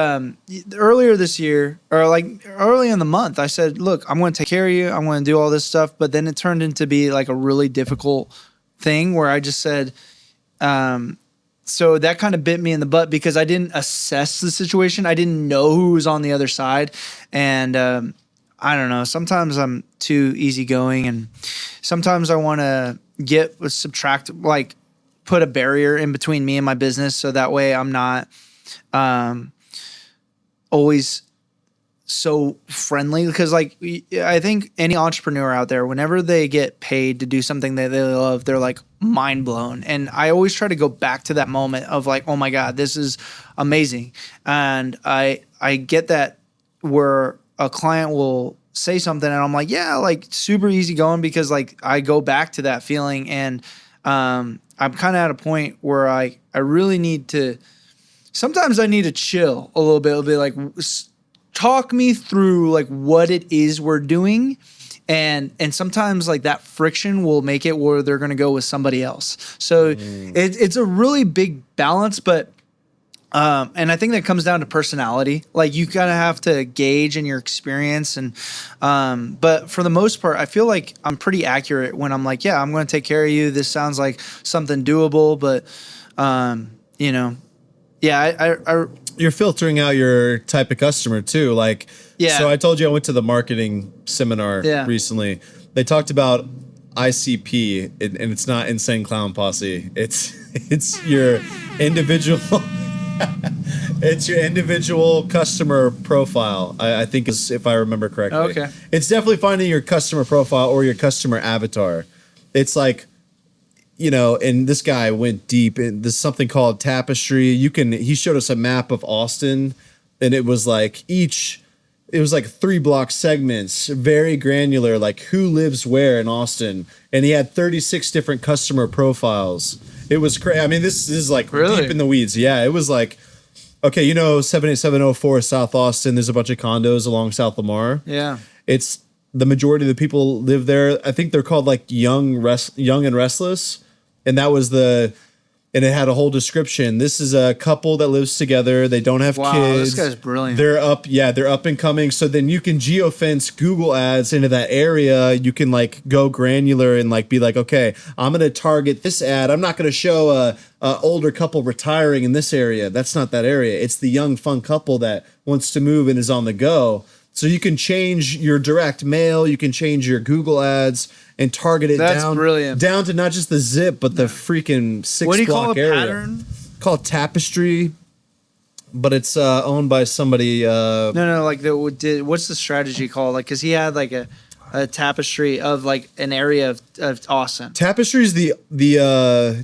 earlier this year, or like early in the month, I said, look, I'm going to take care of you. I'm going to do all this stuff. But then it turned into be like a really difficult thing where I just said, so that kind of bit me in the butt because I didn't assess the situation. I didn't know who was on the other side. And I don't know. Sometimes I'm too easygoing and sometimes I want to put a barrier in between me and my business. So that way I'm not always so friendly because like I think any entrepreneur out there, whenever they get paid to do something that they love, they're like mind blown. And I always try to go back to that moment of like, oh my God, this is amazing. And I get that where a client will say something and I'm like, yeah, like super easy going because like I go back to that feeling and I'm kind of at a point where I really need to. Sometimes I need to chill a little bit. It'll be like, talk me through like what it is we're doing. And sometimes like that friction will make it where they're going to go with somebody else. So it's a really big balance, but, and I think that comes down to personality. Like you kind of have to gauge in your experience. And, but for the most part, I feel like I'm pretty accurate when I'm like, yeah, I'm going to take care of you. This sounds like something doable, but, yeah, you're filtering out your type of customer too. Like, so I told you I went to the marketing seminar recently. They talked about ICP, and it's not Insane Clown Posse. It's your individual. It's your individual customer profile. I think is if I remember correctly. Okay. It's definitely finding your customer profile or your customer avatar. It's like, and this guy went deep in there's something called Tapestry. He showed us a map of Austin and it was like 3 block segments, very granular, like who lives where in Austin. And he had 36 different customer profiles. It was crazy. I mean, this is like deep in the weeds. Yeah. It was like, okay, 78704 South Austin. There's a bunch of condos along South Lamar. Yeah. It's the majority of the people live there. I think they're called like Young and Restless. And that was and it had a whole description. This is a couple that lives together. They don't have kids. Wow, this guy's brilliant. They're up and coming. So then you can geofence Google ads into that area. You can like go granular and like be like, okay, I'm going to target this ad. I'm not going to show a older couple retiring in this area. That's not that area. It's the young, fun couple that wants to move and is on the go. So you can change your direct mail. You can change your Google ads and target it down to not just the zip, but the freaking 6 block area. What do you call a pattern? Called Tapestry, but it's owned by somebody. No, like what's the strategy called? Like, cause he had like a tapestry of like an area of Austin. Tapestry's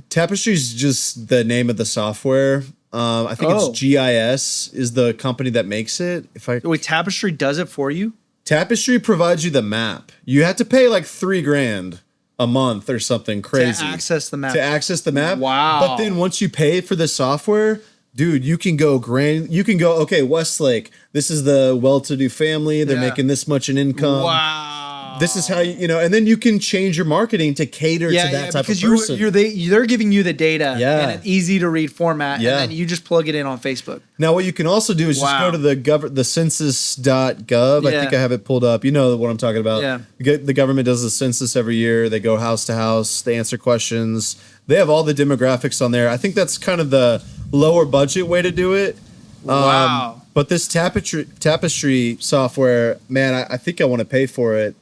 Tapestry's just the name of the software. I think it's GIS is the company that makes it. Wait, Tapestry does it for you? Tapestry provides you the map. You have to pay like $3,000 a month or something crazy to access the map. Wow! But then once you pay for the software, dude, you can go okay, Westlake. This is the well-to-do family. They're making this much in income. Wow! This is how and then you can change your marketing to cater to that type of person. They're giving you the data in an easy to read format, and then you just plug it in on Facebook. Now, what you can also do is just go to the census.gov. I think I have it pulled up. You know what I'm talking about. Yeah. The government does the census every year. They go house to house. They answer questions. They have all the demographics on there. I think that's kind of the lower budget way to do it. Wow. But this Tapestry software, man, I think I want to pay for it.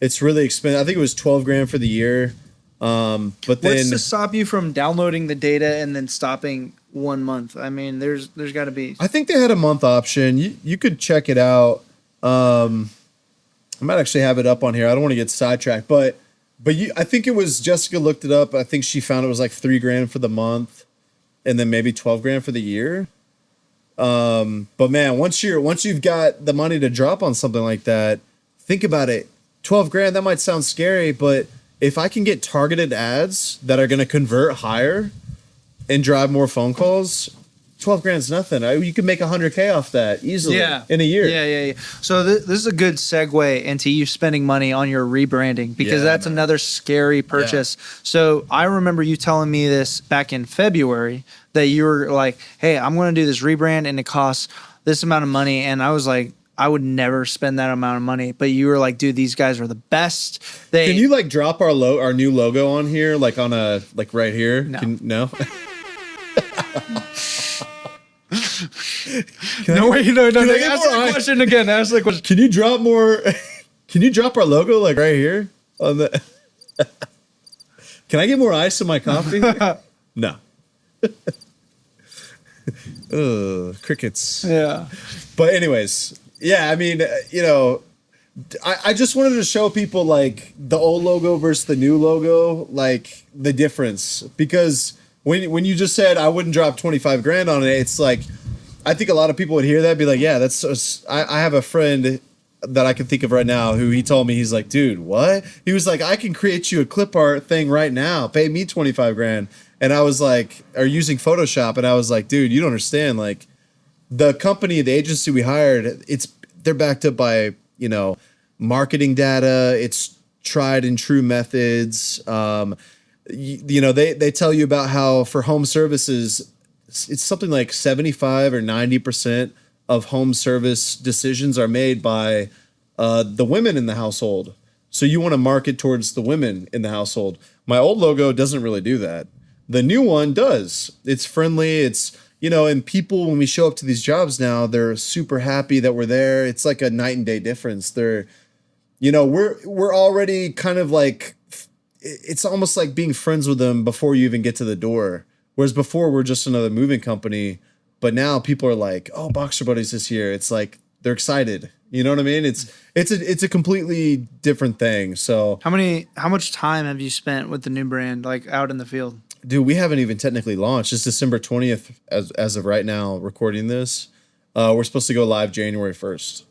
It's really expensive. I think it was $12,000 for the year. But then what's to stop you from downloading the data and then stopping 1 month? I mean, there's got to be. I think they had a month option. You could check it out. I might actually have it up on here. I don't want to get sidetracked, but But I think it was Jessica looked it up. I think she found it was like $3,000 for the month, and then maybe $12,000 for the year. But man, once you've got the money to drop on something like that, think about it. $12,000, that might sound scary, but if I can get targeted ads that are going to convert higher and drive more phone calls, $12,000 is nothing. You can make $100K off that easily in a year. Yeah. So this is a good segue into you spending money on your rebranding, because that's another scary purchase. Yeah. So I remember you telling me this back in February, that you were like, hey, I'm going to do this rebrand and it costs this amount of money. And I was like, I would never spend that amount of money. But you were like, dude, these guys are the best. Can you like drop our new logo on here, like on a, like right here? No. No? No. Ask the question again. Ask the question. Can you drop more? Can you drop our logo like right here on the? Can I get more ice in my coffee? No. Crickets. Yeah. But anyways, yeah. I mean, I just wanted to show people like the old logo versus the new logo, like the difference, because when you just said I wouldn't drop $25,000 on it, it's like. I think a lot of people would hear that and be like, yeah, that's so. I have a friend that I can think of right now who he told me, he's like, dude, what? He was like, I can create you a clip art thing right now. Pay me $25,000. And I was like, or using Photoshop. And I was like, dude, you don't understand. Like the company, the agency we hired, they're backed up by, marketing data. It's tried and true methods. They tell you about how for home services, it's something like 75 or 90% of home service decisions are made by the women in the household. So you want to market towards the women in the household. My old logo doesn't really do that. The new one does. It's friendly. It's, and people, when we show up to these jobs now, they're super happy that we're there. It's like a night and day difference. We're already kind of like, it's almost like being friends with them before you even get to the door. Whereas before we're just another moving company, but now people are like, "Oh, Boxer Buddies is here." It's like they're excited. You know what I mean? It's a completely different thing. So how much time have you spent with the new brand, like out in the field? Dude, we haven't even technically launched. It's December 20th as of right now, recording this. We're supposed to go live January 1st.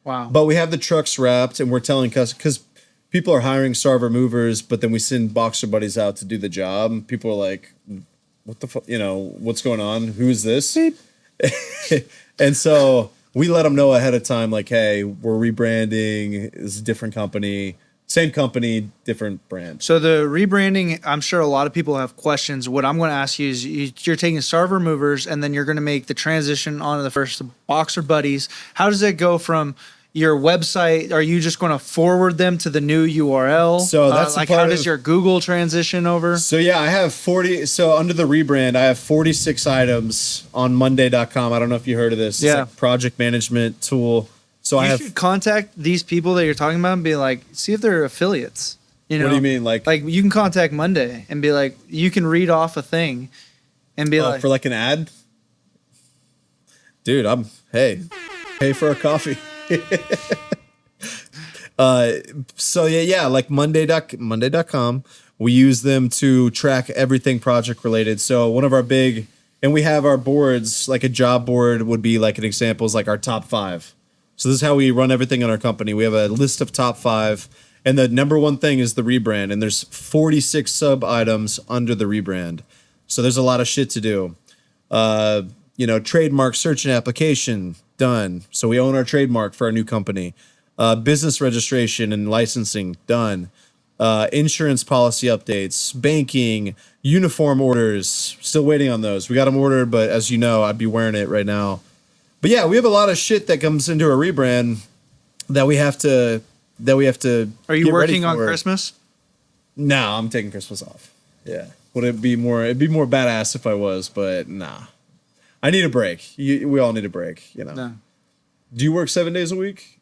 Wow! But we have the trucks wrapped, and we're telling because people are hiring Starver movers, but then we send Boxer Buddies out to do the job. And people are like, what the fuck, what's going on? Who is this? And so we let them know ahead of time, like, hey, we're rebranding. It's a different company, same company, different brand. So the rebranding, I'm sure a lot of people have questions. What I'm going to ask you is you're taking Starver movers and then you're going to make the transition onto the first Boxer Buddies. How does that go from your website? Are you just going to forward them to the new URL? So that's like, how does your Google transition over? So yeah, I have 40. So under the rebrand, I have 46 items on Monday.com. I don't know if you heard of this. Yeah. It's like project management tool. So you should contact these people that you're talking about and be like, see if they're What affiliates. do you mean? Like you can contact Monday and be like, you can read off a thing and be like, for like an ad. Dude, pay for a coffee. So yeah, like Monday.com. We use them to track everything project related. So one of our and we have our boards, like a job board would be like an example is like our top 5. So this is how we run everything in our company. We have a list of top 5, and the number one thing is the rebrand. And there's 46 sub items under the rebrand. So there's a lot of shit to do. Trademark search and application, done. So we own our trademark for our new company. Business registration and licensing, done. Insurance policy updates, banking, uniform orders, still waiting on those. We got them ordered, but as you know, I'd be wearing it right now. But yeah, we have a lot of shit that comes into a rebrand that we have to. Are you working on Christmas? No, I'm taking Christmas off. Yeah, it'd be more badass if I was, but nah. I need a break. We all need a break, No. Do you work 7 days a week?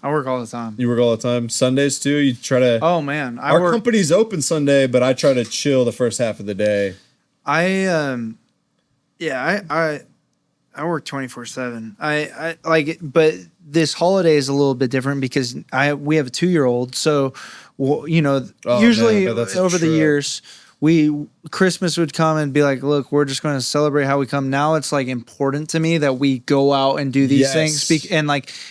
I work all the time. You work all the time? Sundays too? You try to... Oh, man. Our company's open Sunday, but I try to chill the first half of the day. I I work 24/7. I like it, but this holiday is a little bit different because we have a 2-year-old. So, you know, usually man, that's a over the trip. years, Christmas would come and be like, look, we're just going to celebrate how we come. Now it's like important to me that we go out and do these things, and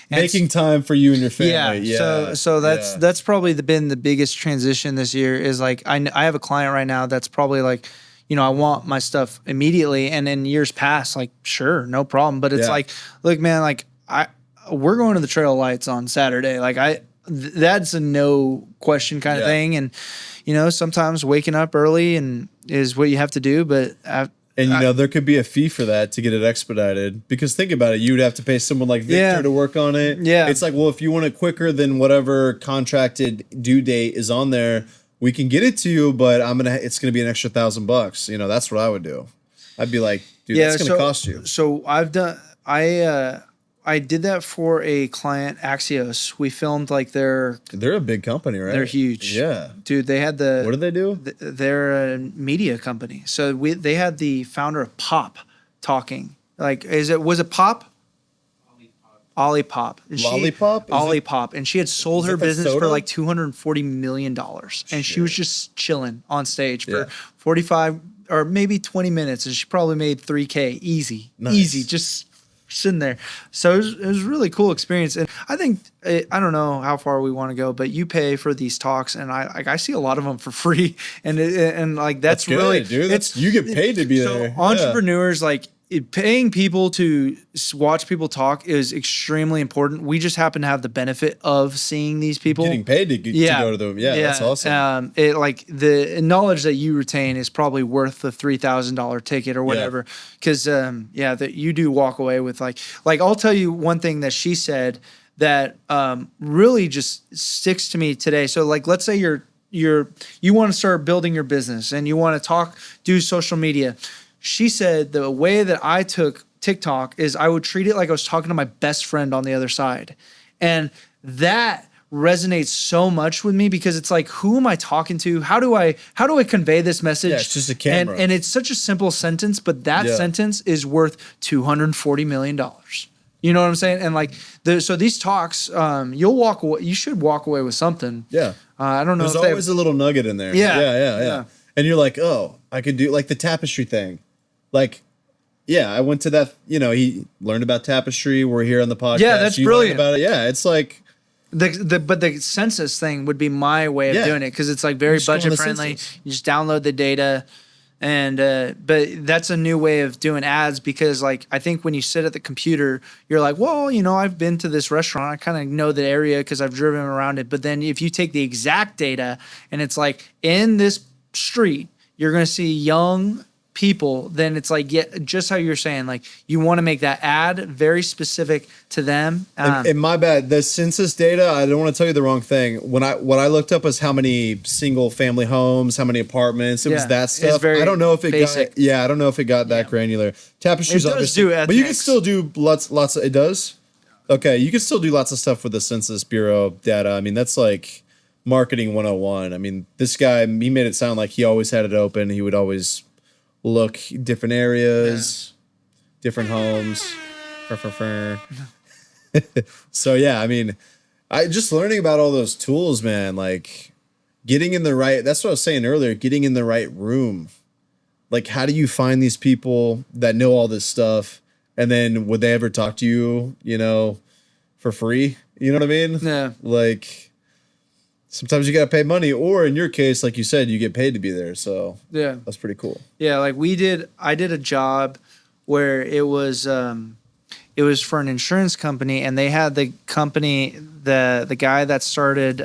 making time for you and your family. Yeah. So that's probably been the biggest transition this year. Is like I have a client right now that's probably like, you know, I want my stuff immediately. And in years past, like, sure, no problem. But it's like, look, man, like we're going to the Trail of Lights on Saturday. Like that's a no question kind of thing. And, you know, sometimes waking up early is what you have to do. But you know, there could be a fee for that to get it expedited. Because think about it, you'd have to pay someone like Victor to work on it. Yeah. It's like, well, if you want it quicker than whatever contracted due date is on there, we can get it to you, but it's gonna be an extra $1,000. You know, that's what I would do. I'd be like, dude, that's gonna cost you. So I did that for a client, Axios. We filmed like they're a big company, right? They're huge. Yeah. Dude, they had what do they do? They're a media company. So they had the founder of Pop talking. Like, was it Pop? Olipop. Lollipop? Olipop. And she had sold her business soda? for like $240 million. And she was just chilling on stage for 45 or maybe 20 minutes. And she probably made $3K easy. Nice. Easy. Just sitting there. So it was a really cool experience. And I think, I don't know how far we want to go, but you pay for these talks. And I see a lot of them for free. And like, that's good, really, dude. You get paid to be there. Entrepreneurs, like, paying people to watch people talk is extremely important. We just happen to have the benefit of seeing these people. Getting paid to go to them. Yeah, that's awesome. Like the knowledge that you retain is probably worth the $3,000 ticket or whatever. Because that you do walk away with like I'll tell you one thing that she said that really just sticks to me today. So like, let's say you want to start building your business and you want to do social media. She said the way that I took TikTok is I would treat it like I was talking to my best friend on the other side. And that resonates so much with me because it's like, who am I talking to? How do I convey this message? Yeah, it's just a camera. And it's such a simple sentence, but that sentence is worth $240 million. You know what I'm saying? And like, so these talks, you should walk away with something. Yeah. I don't know. There's always a little nugget in there. Yeah. And you're like, oh, I could do like the tapestry thing. Like, I went to that, you know, he learned about tapestry. We're here on the podcast. Yeah, that's brilliant. About it. Yeah, it's like. But the census thing would be my way of doing it because it's like very budget friendly. You just download the data. And but that's a new way of doing ads because like I think when you sit at the computer, you're like, well, you know, I've been to this restaurant. I kind of know the area because I've driven around it. But then if you take the exact data and it's like in this street, you're going to see young people, then it's like, just how you're saying, like you want to make that ad very specific to them. And my bad, the census data, I don't want to tell you the wrong thing. What I looked up was how many single family homes, how many apartments. It was that stuff. I don't know if it got that granular. Tapestry's obviously, but you can still do lots of, it does? Okay, you can still do lots of stuff with the Census Bureau data. I mean, that's like marketing 101. I mean, this guy, he made it sound like he always had it open. He would always look different areas, different homes. So yeah, I mean, I just learning about all those tools, man, like getting in the right, that's what I was saying earlier, getting in the right room. Like, how do you find these people that know all this stuff? And then would they ever talk to you, you know, for free? You know what I mean? Yeah. Like, sometimes you got to pay money, or in your case, like you said, you get paid to be there. So yeah, that's pretty cool. Yeah, like I did a job where it was for an insurance company, and they had the company, the guy that started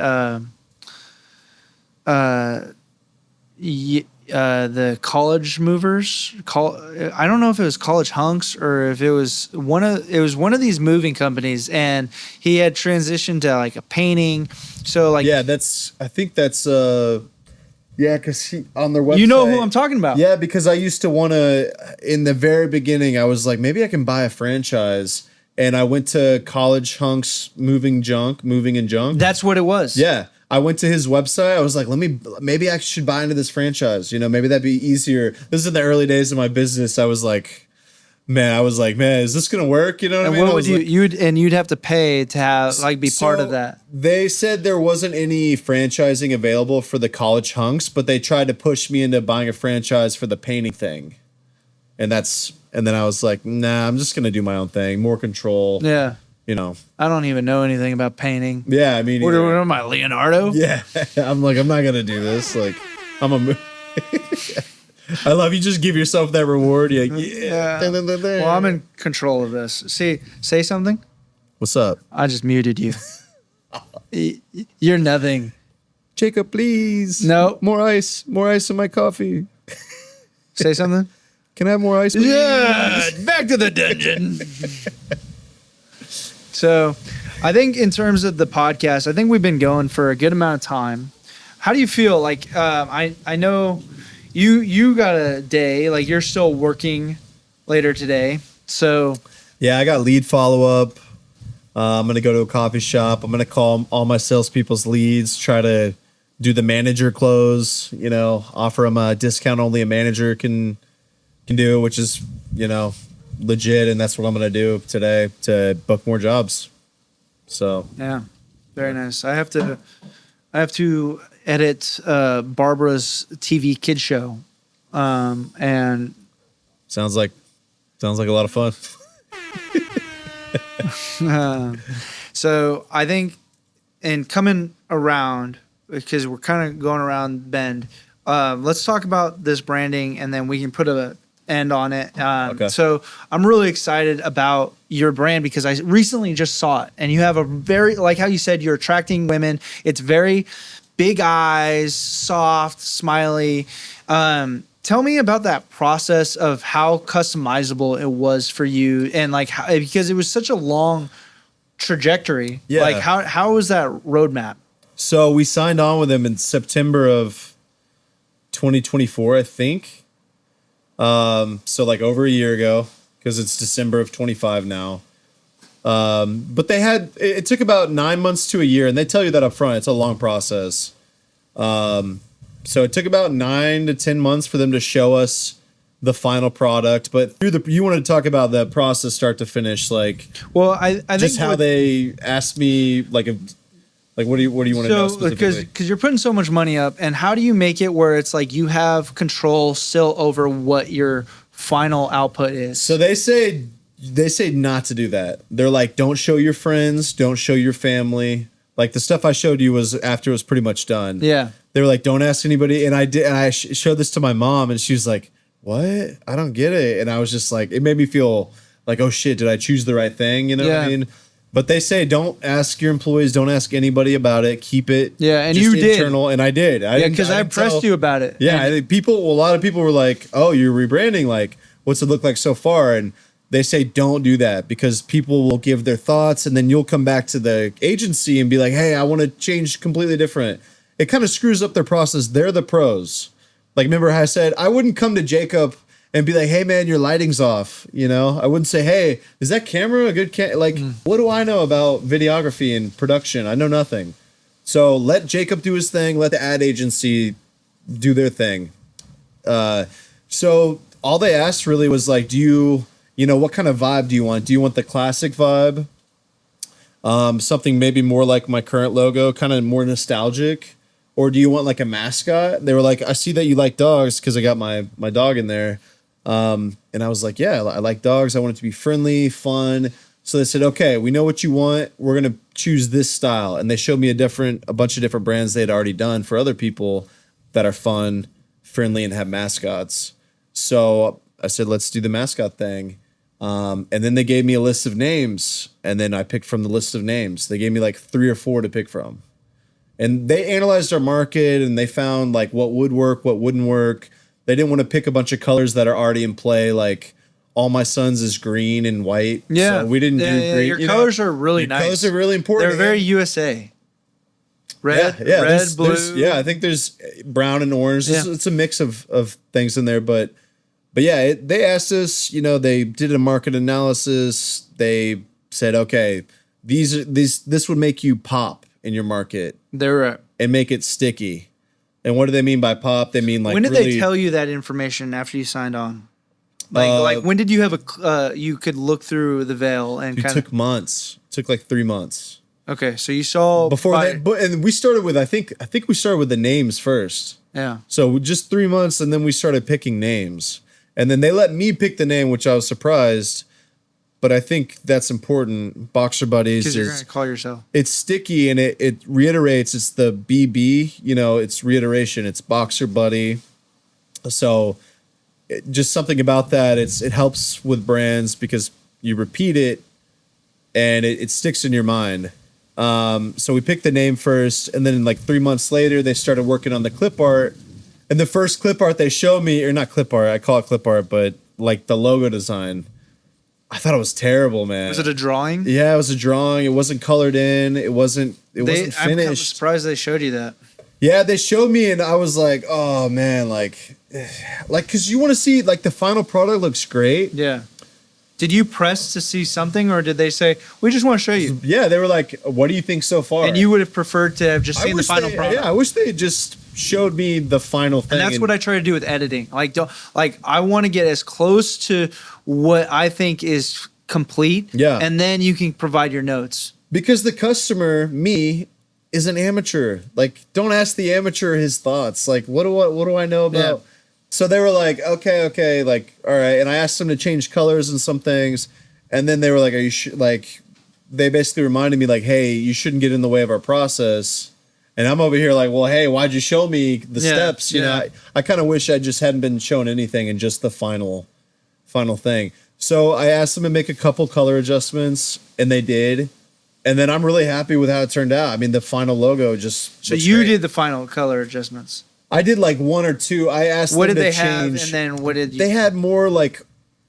the college movers. I don't know if it was College Hunks or if it was one of these moving companies, and he had transitioned to like a painting. So like I think that's because he on their website. You know who I'm talking about? Yeah, because I used to want to, in the very beginning, I was like, maybe I can buy a franchise, and I went to College Hunks Moving and Junk. That's what it was. Yeah. I went to his website. I was like, maybe I should buy into this franchise. You know, maybe that'd be easier. This is in the early days of my business. I was like, man, I was like, man, is this gonna work? You know what And I mean? what would you'd have to pay to have be part So of that? They said there wasn't any franchising available for the college hunks, but they tried to push me into buying a franchise for the painting thing. And then I was like, nah, I'm just gonna do my own thing, more control. Yeah. You know. I don't even know anything about painting. Yeah, I mean, What am I, Leonardo? yeah, I'm like, I'm not gonna do this. Like, I'm a. I love you. Just give yourself that reward. You're like, yeah. Well, I'm in control of this. See, say something. What's up, I just muted you. You're nothing. Jacob? Please, No. more ice in my coffee. Say something. Can I have more ice? Please? Yeah, back to the dungeon. So, I think in terms of the podcast, I think we've been going for a good amount of time. How do you feel? Like, I know you got a day. Like, you're still working later today. So, Yeah, I got lead follow up. I'm gonna go to a coffee shop. I'm gonna call all my salespeople's leads. Try to do the manager close. You know, offer them a discount only a manager can do, which is legit, and that's what I'm gonna do today to book more jobs. So yeah, very nice. I have to edit Barbara's TV kid show, and sounds like a lot of fun. so I think in coming around, because we're kind of going around bend, let's talk about this branding, and then we can put a end on it. Okay. So I'm really excited about your brand because I recently just saw it, and you have a very, like how you said, you're attracting women. It's very big eyes, soft, smiley. Tell me about that process of how customizable it was for you, and like because it was such a long trajectory. Yeah. Like how was that roadmap? So we signed on with them in September of 2024, I think. So like over a year ago, because it's December of 25 now. But it took about 9 months to a year, and they tell you that up front. It's a long process. So it took about 9 to 10 months for them to show us the final product. But you wanted to talk about the process start to finish, like, Well, I just think how they asked me, like what do you want to know specifically? Because you're putting so much money up, and how do you make it where it's like you have control still over what your final output is? So they say not to do that. They're like, don't show your friends, don't show your family. Like the stuff I showed you was after it was pretty much done. Yeah. They were like, don't ask anybody. And I did. And I showed this to my mom, and she was like, what? I don't get it. And I was just like, it made me feel like, oh shit, did I choose the right thing? You know what I mean? But they say don't ask your employees, don't ask anybody about it. Keep it, and just you internal. did, and I did. because I pressed you about it. Yeah, I think a lot of people were like, "Oh, you're rebranding. Like, what's it look like so far?" And they say don't do that because people will give their thoughts, and then you'll come back to the agency and be like, "Hey, I want to change completely different." It kind of screws up their process. They're the pros. Like, remember how I said I wouldn't come to Jacob and be like, hey, man, your lighting's off. You know, I wouldn't say, hey, is that camera a good Like, what do I know about videography and production? I know nothing. So let Jacob do his thing. Let the ad agency do their thing. So all they asked really was like, what kind of vibe do you want? Do you want the classic vibe? Something maybe more like my current logo, kind of more nostalgic? Or do you want like a mascot? They were like, I see that you like dogs because I got my dog in there. And I was like, yeah, I like dogs. I want it to be friendly, fun. So they said, okay, we know what you want. We're going to choose this style. And they showed me a bunch of different brands they had already done for other people that are fun, friendly, and have mascots. So I said, let's do the mascot thing. And then they gave me a list of names, and then I picked from the list of names. They gave me like 3 or 4 to pick from. And they analyzed our market, and they found like what would work, what wouldn't work. They didn't want to pick a bunch of colors that are already in play. Like All My Sons is green and white. Yeah. So we didn't do green. Your colors are really nice. Colors are really important. They're very USA. Red, blue. I think there's brown and orange. Yeah. It's a mix of things in there. But yeah, they asked us, they did a market analysis. They said, okay, this would make you pop in your market. And make it sticky. And what do they mean by pop? They mean like when did really, they tell you that information after you signed on? Like when did you have you could look through the veil and It kind took months. It took like 3 months. Okay, so you saw Before that, and we started with I think we started with the names first. Yeah. So just 3 months, and then we started picking names, and then they let me pick the name, which I was surprised. But I think that's important. Boxer Buddies Because you're gonna call yourself. It's sticky and it reiterates. It's the BB. You know, it's reiteration. It's Boxer Buddy. So just something about that. It helps with brands because you repeat it, and it sticks in your mind. So we picked the name first, and then like 3 months later, they started working on the clip art. And the first clip art they showed me, or not clip art, I call it clip art, but like the logo design, I thought it was terrible, man. Was it a drawing? Yeah, it was a drawing. It wasn't colored in. It wasn't finished. I'm kind of surprised they showed you that. Yeah, they showed me, and I was like, oh man, like, because you want to see like the final product looks great. Yeah. Did you press to see something, or did they say we just want to show you? Yeah, they were like, what do you think so far? And you would have preferred to have just seen the final product. Yeah, I wish they had just showed me the final thing. And that's what I try to do with editing. I want to get as close to what I think is complete. Yeah. And then you can provide your notes. Because the customer, me, is an amateur. Like, don't ask the amateur his thoughts. Like, what do I know about? Yeah. So they were like, okay, like, all right. And I asked them to change colors and some things, and then they were like, are you like? They basically reminded me like, hey, you shouldn't get in the way of our process. And I'm over here like, well, hey, why'd you show me the steps? You know, I kind of wish I just hadn't been shown anything and just the final thing. So I asked them to make a couple color adjustments, and they did. And then I'm really happy with how it turned out. I mean, the final logo just. So you did the final color adjustments. I did like one or two. I asked what them did to they change. have, and then what did you? They had more like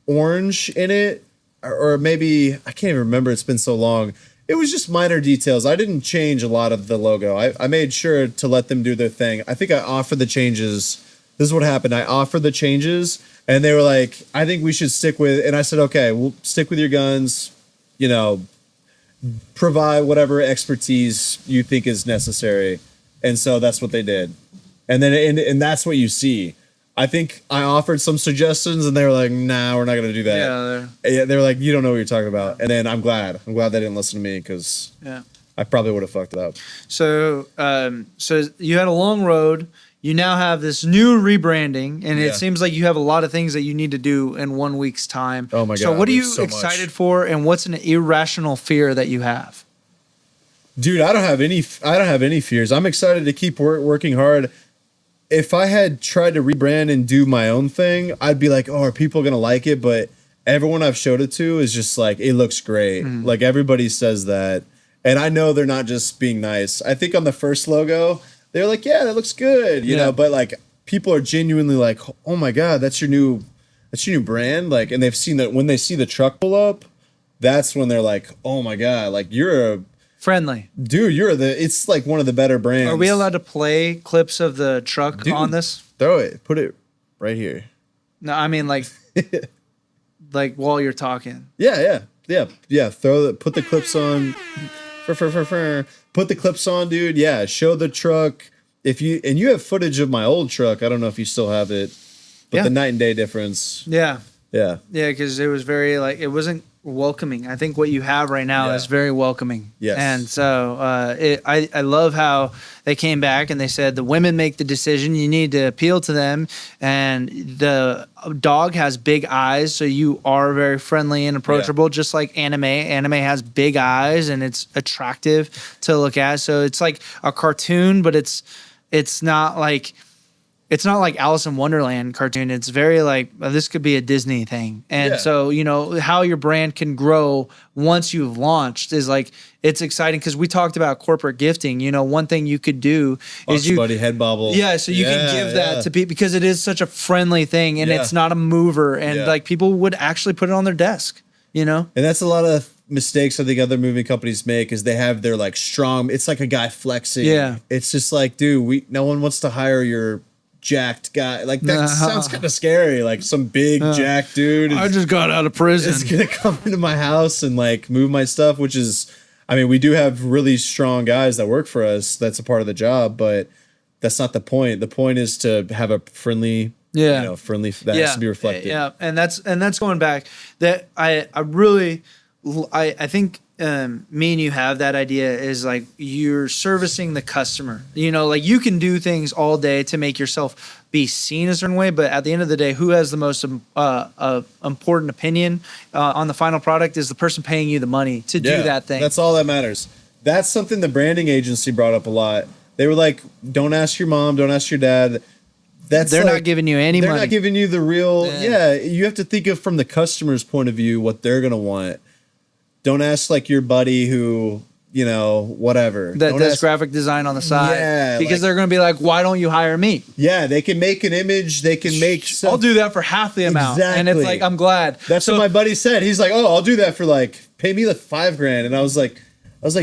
orange in it, or maybe I can't even remember. It's been so long. It was just minor details. I didn't change a lot of the logo. I made sure to let them do their thing. I think I offered the changes. This is what happened. I offered the changes, and they were like, I think we should stick with, and I said, okay, we'll stick with your guns, you know, provide whatever expertise you think is necessary. And so that's what they did. And then, and that's what you see. I think I offered some suggestions, and they were like, "Nah, we're not going to do that." Yeah, they were like, "You don't know what you're talking about." And then I'm glad they didn't listen to me because I probably would have fucked it up. So, so you had a long road. You now have this new rebranding, and it seems like you have a lot of things that you need to do in 1 week's time. Oh my god! So, what are you excited for, and what's an irrational fear that you have? Dude, I don't have any fears. I'm excited to keep working hard. If I had tried to rebrand and do my own thing, I'd be like, oh, are people going to like it? But everyone I've showed it to is just like, it looks great. Mm-hmm. Like everybody says that. And I know they're not just being nice. I think on the first logo, they're like, yeah, that looks good. You know, but like people are genuinely like, oh my God, that's your new brand. Like, and they've seen that when they see the truck pull up, that's when they're like, oh my God, like you're a friendly. Dude, it's like one of the better brands. Are we allowed to play clips of the truck on this? Throw it. Put it right here. No, I mean like like while you're talking. Yeah. Put the clips on. Put the clips on, dude. Yeah, show the truck. You have footage of my old truck. I don't know if you still have it. But the night and day difference. Yeah. Yeah. Yeah, because it was very it wasn't welcoming. I think what you have right now is very welcoming. Yes. And so I love how they came back and they said the women make the decision. You need to appeal to them. And the dog has big eyes, so you are very friendly and approachable, just like anime. Anime has big eyes and it's attractive to look at. So it's like a cartoon, but it's not like Alice in Wonderland cartoon. It's very like, this could be a Disney thing. And so, you know, how your brand can grow once you've launched is like, it's exciting because we talked about corporate gifting. You know, one thing you could do is buddy head bobble. Yeah, so you can give that to people because it is such a friendly thing and it's not a mover. And like people would actually put it on their desk, you know? And that's a lot of mistakes I think other movie companies make is they have their like strong, it's like a guy flexing. Yeah. It's just like, dude, no one wants to hire your jacked guy. Like that sounds kind of scary. Like some big jacked dude. I just got out of prison. It's gonna come into my house and like move my stuff, which is, I mean, we do have really strong guys that work for us. That's a part of the job, but that's not the point. The point is to have a friendly Yeah. You know, friendly. That has to be reflected. Yeah, and that's going back. That I really, I think me and you have that idea is like you're servicing the customer. You know, like you can do things all day to make yourself be seen a certain way, but at the end of the day, who has the most important opinion on the final product is the person paying you the money to do that thing. That's all that matters. That's something the branding agency brought up a lot. They were like, "Don't ask your mom, don't ask your dad." They're not giving you any money. They're not giving you the real. Yeah, you have to think of from the customer's point of view what they're gonna want. Don't ask like your buddy who, you know, whatever. That does graphic design on the side. Yeah, because they're going to be like, why don't you hire me? Yeah, they can make an image. They can make stuff. I'll do that for half the amount. Exactly. And it's like, I'm glad. That's what my buddy said. He's like, oh, I'll do that for like, pay me like $5,000. And I was like,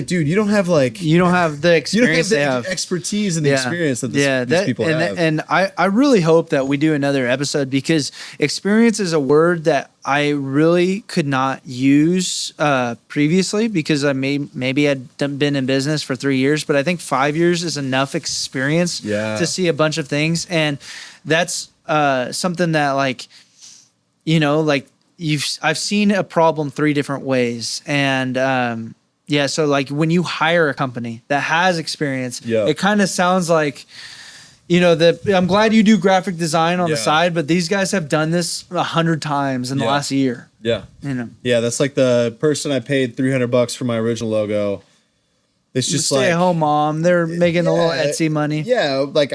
dude, you don't have the experience they have. Expertise and the experience that these people have. And I really hope that we do another episode because experience is a word that I really could not use previously because I maybe had been in business for 3 years, but I think 5 years is enough experience to see a bunch of things. And that's something that like, you know, like I've seen a problem 3 different ways. And, yeah, so like when you hire a company that has experience, it kind of sounds like, you know, I'm glad you do graphic design on the side, but these guys have done this 100 times in the last year. Yeah, you know. Yeah, that's like the person I paid $300 for my original logo. It's just stay at home mom. They're making a little Etsy money. Yeah, like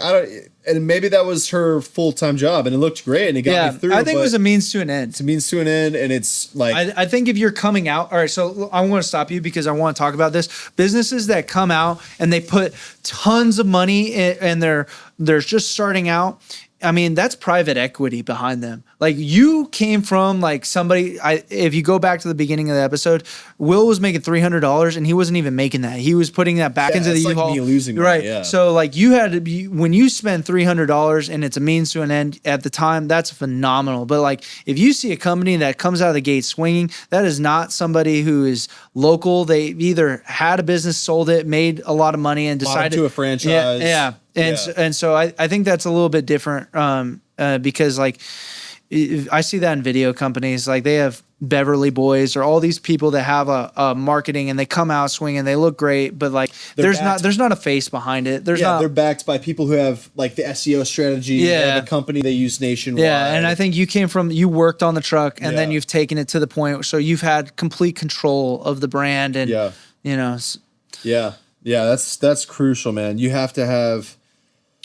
and maybe that was her full-time job, and it looked great, and it got me through. I think it was a means to an end. It's a means to an end, and it's like I think if you're coming out, all right. So I want to stop you because I want to talk about this. Businesses that come out and they put tons of money in, and they're just starting out. I mean, that's private equity behind them. Like you came from like somebody, if you go back to the beginning of the episode, Will was making $300 and he wasn't even making that. He was putting that back into the U-Haul. Like me losing right. Money, yeah. So like you had to be, when you spend $300 and it's a means to an end at the time, that's phenomenal. But like if you see a company that comes out of the gate swinging, that is not somebody who is local. They either had a business, sold it, made a lot of money and decided to a franchise. Yeah. And so I think that's a little bit different because like I see that in video companies, like they have Beverly Boys or all these people that have a marketing and they come out swinging, they look great, but like there's not a face behind it. They're backed by people who have like the SEO strategy. They have a company they use nationwide. Yeah, and I think you worked on the truck and then you've taken it to the point so you've had complete control of the brand and you know. Yeah, that's crucial, man. You have to have.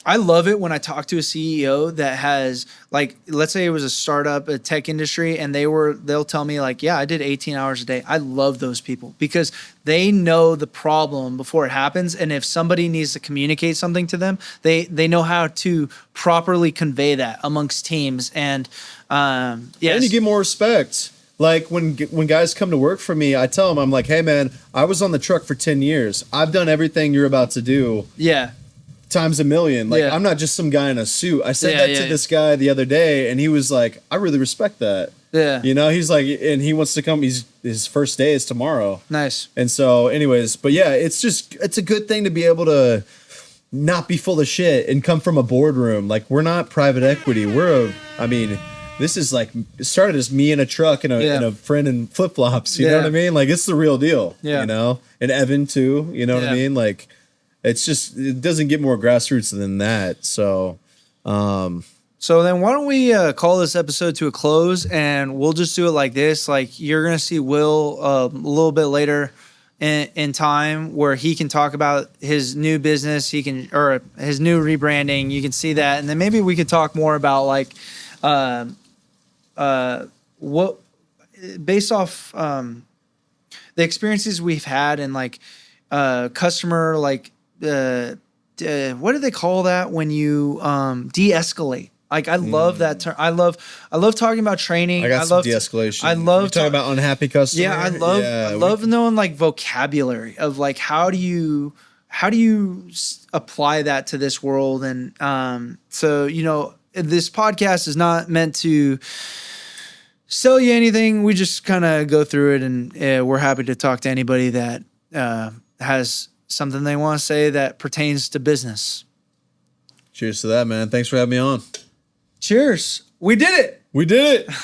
I love it when I talk to a CEO that has like, let's say it was a startup, a tech industry, and they'll tell me like, yeah, I did 18 hours a day. I love those people because they know the problem before it happens. And if somebody needs to communicate something to them, they know how to properly convey that amongst teams. And and you get more respect. Like when guys come to work for me, I tell them, I'm like, hey man, I was on the truck for 10 years. I've done everything you're about to do. Yeah. Times a million. Like I'm not just some guy in a suit. I said that to this guy the other day and he was like, I really respect that. Yeah. You know, he's like, and he wants to come. His first day is tomorrow. Nice. And so anyways, but yeah, it's a good thing to be able to not be full of shit and come from a boardroom. Like we're not private equity. This is like, it started as me in a truck and a friend in flip flops. You know what I mean? Like it's the real deal, you know, and Evan too, you know what I mean? Like, it's just, it doesn't get more grassroots than that. So, so then why don't we call this episode to a close and we'll just do it like this. Like you're going to see Will a little bit later in time where he can talk about his new business. Or his new rebranding. You can see that. And then maybe we could talk more about like, what based off, the experiences we've had and like, customer, like, what do they call that when you de-escalate? Like I love that term. I love talking about training. I got some de-escalation. I love talking about unhappy customers. Yeah, I love knowing like vocabulary of like how do you apply that to this world and so you know this podcast is not meant to sell you anything. We just kind of go through it and we're happy to talk to anybody that has something they want to say that pertains to business. Cheers to that, man. Thanks for having me on. Cheers. We did it. We did it.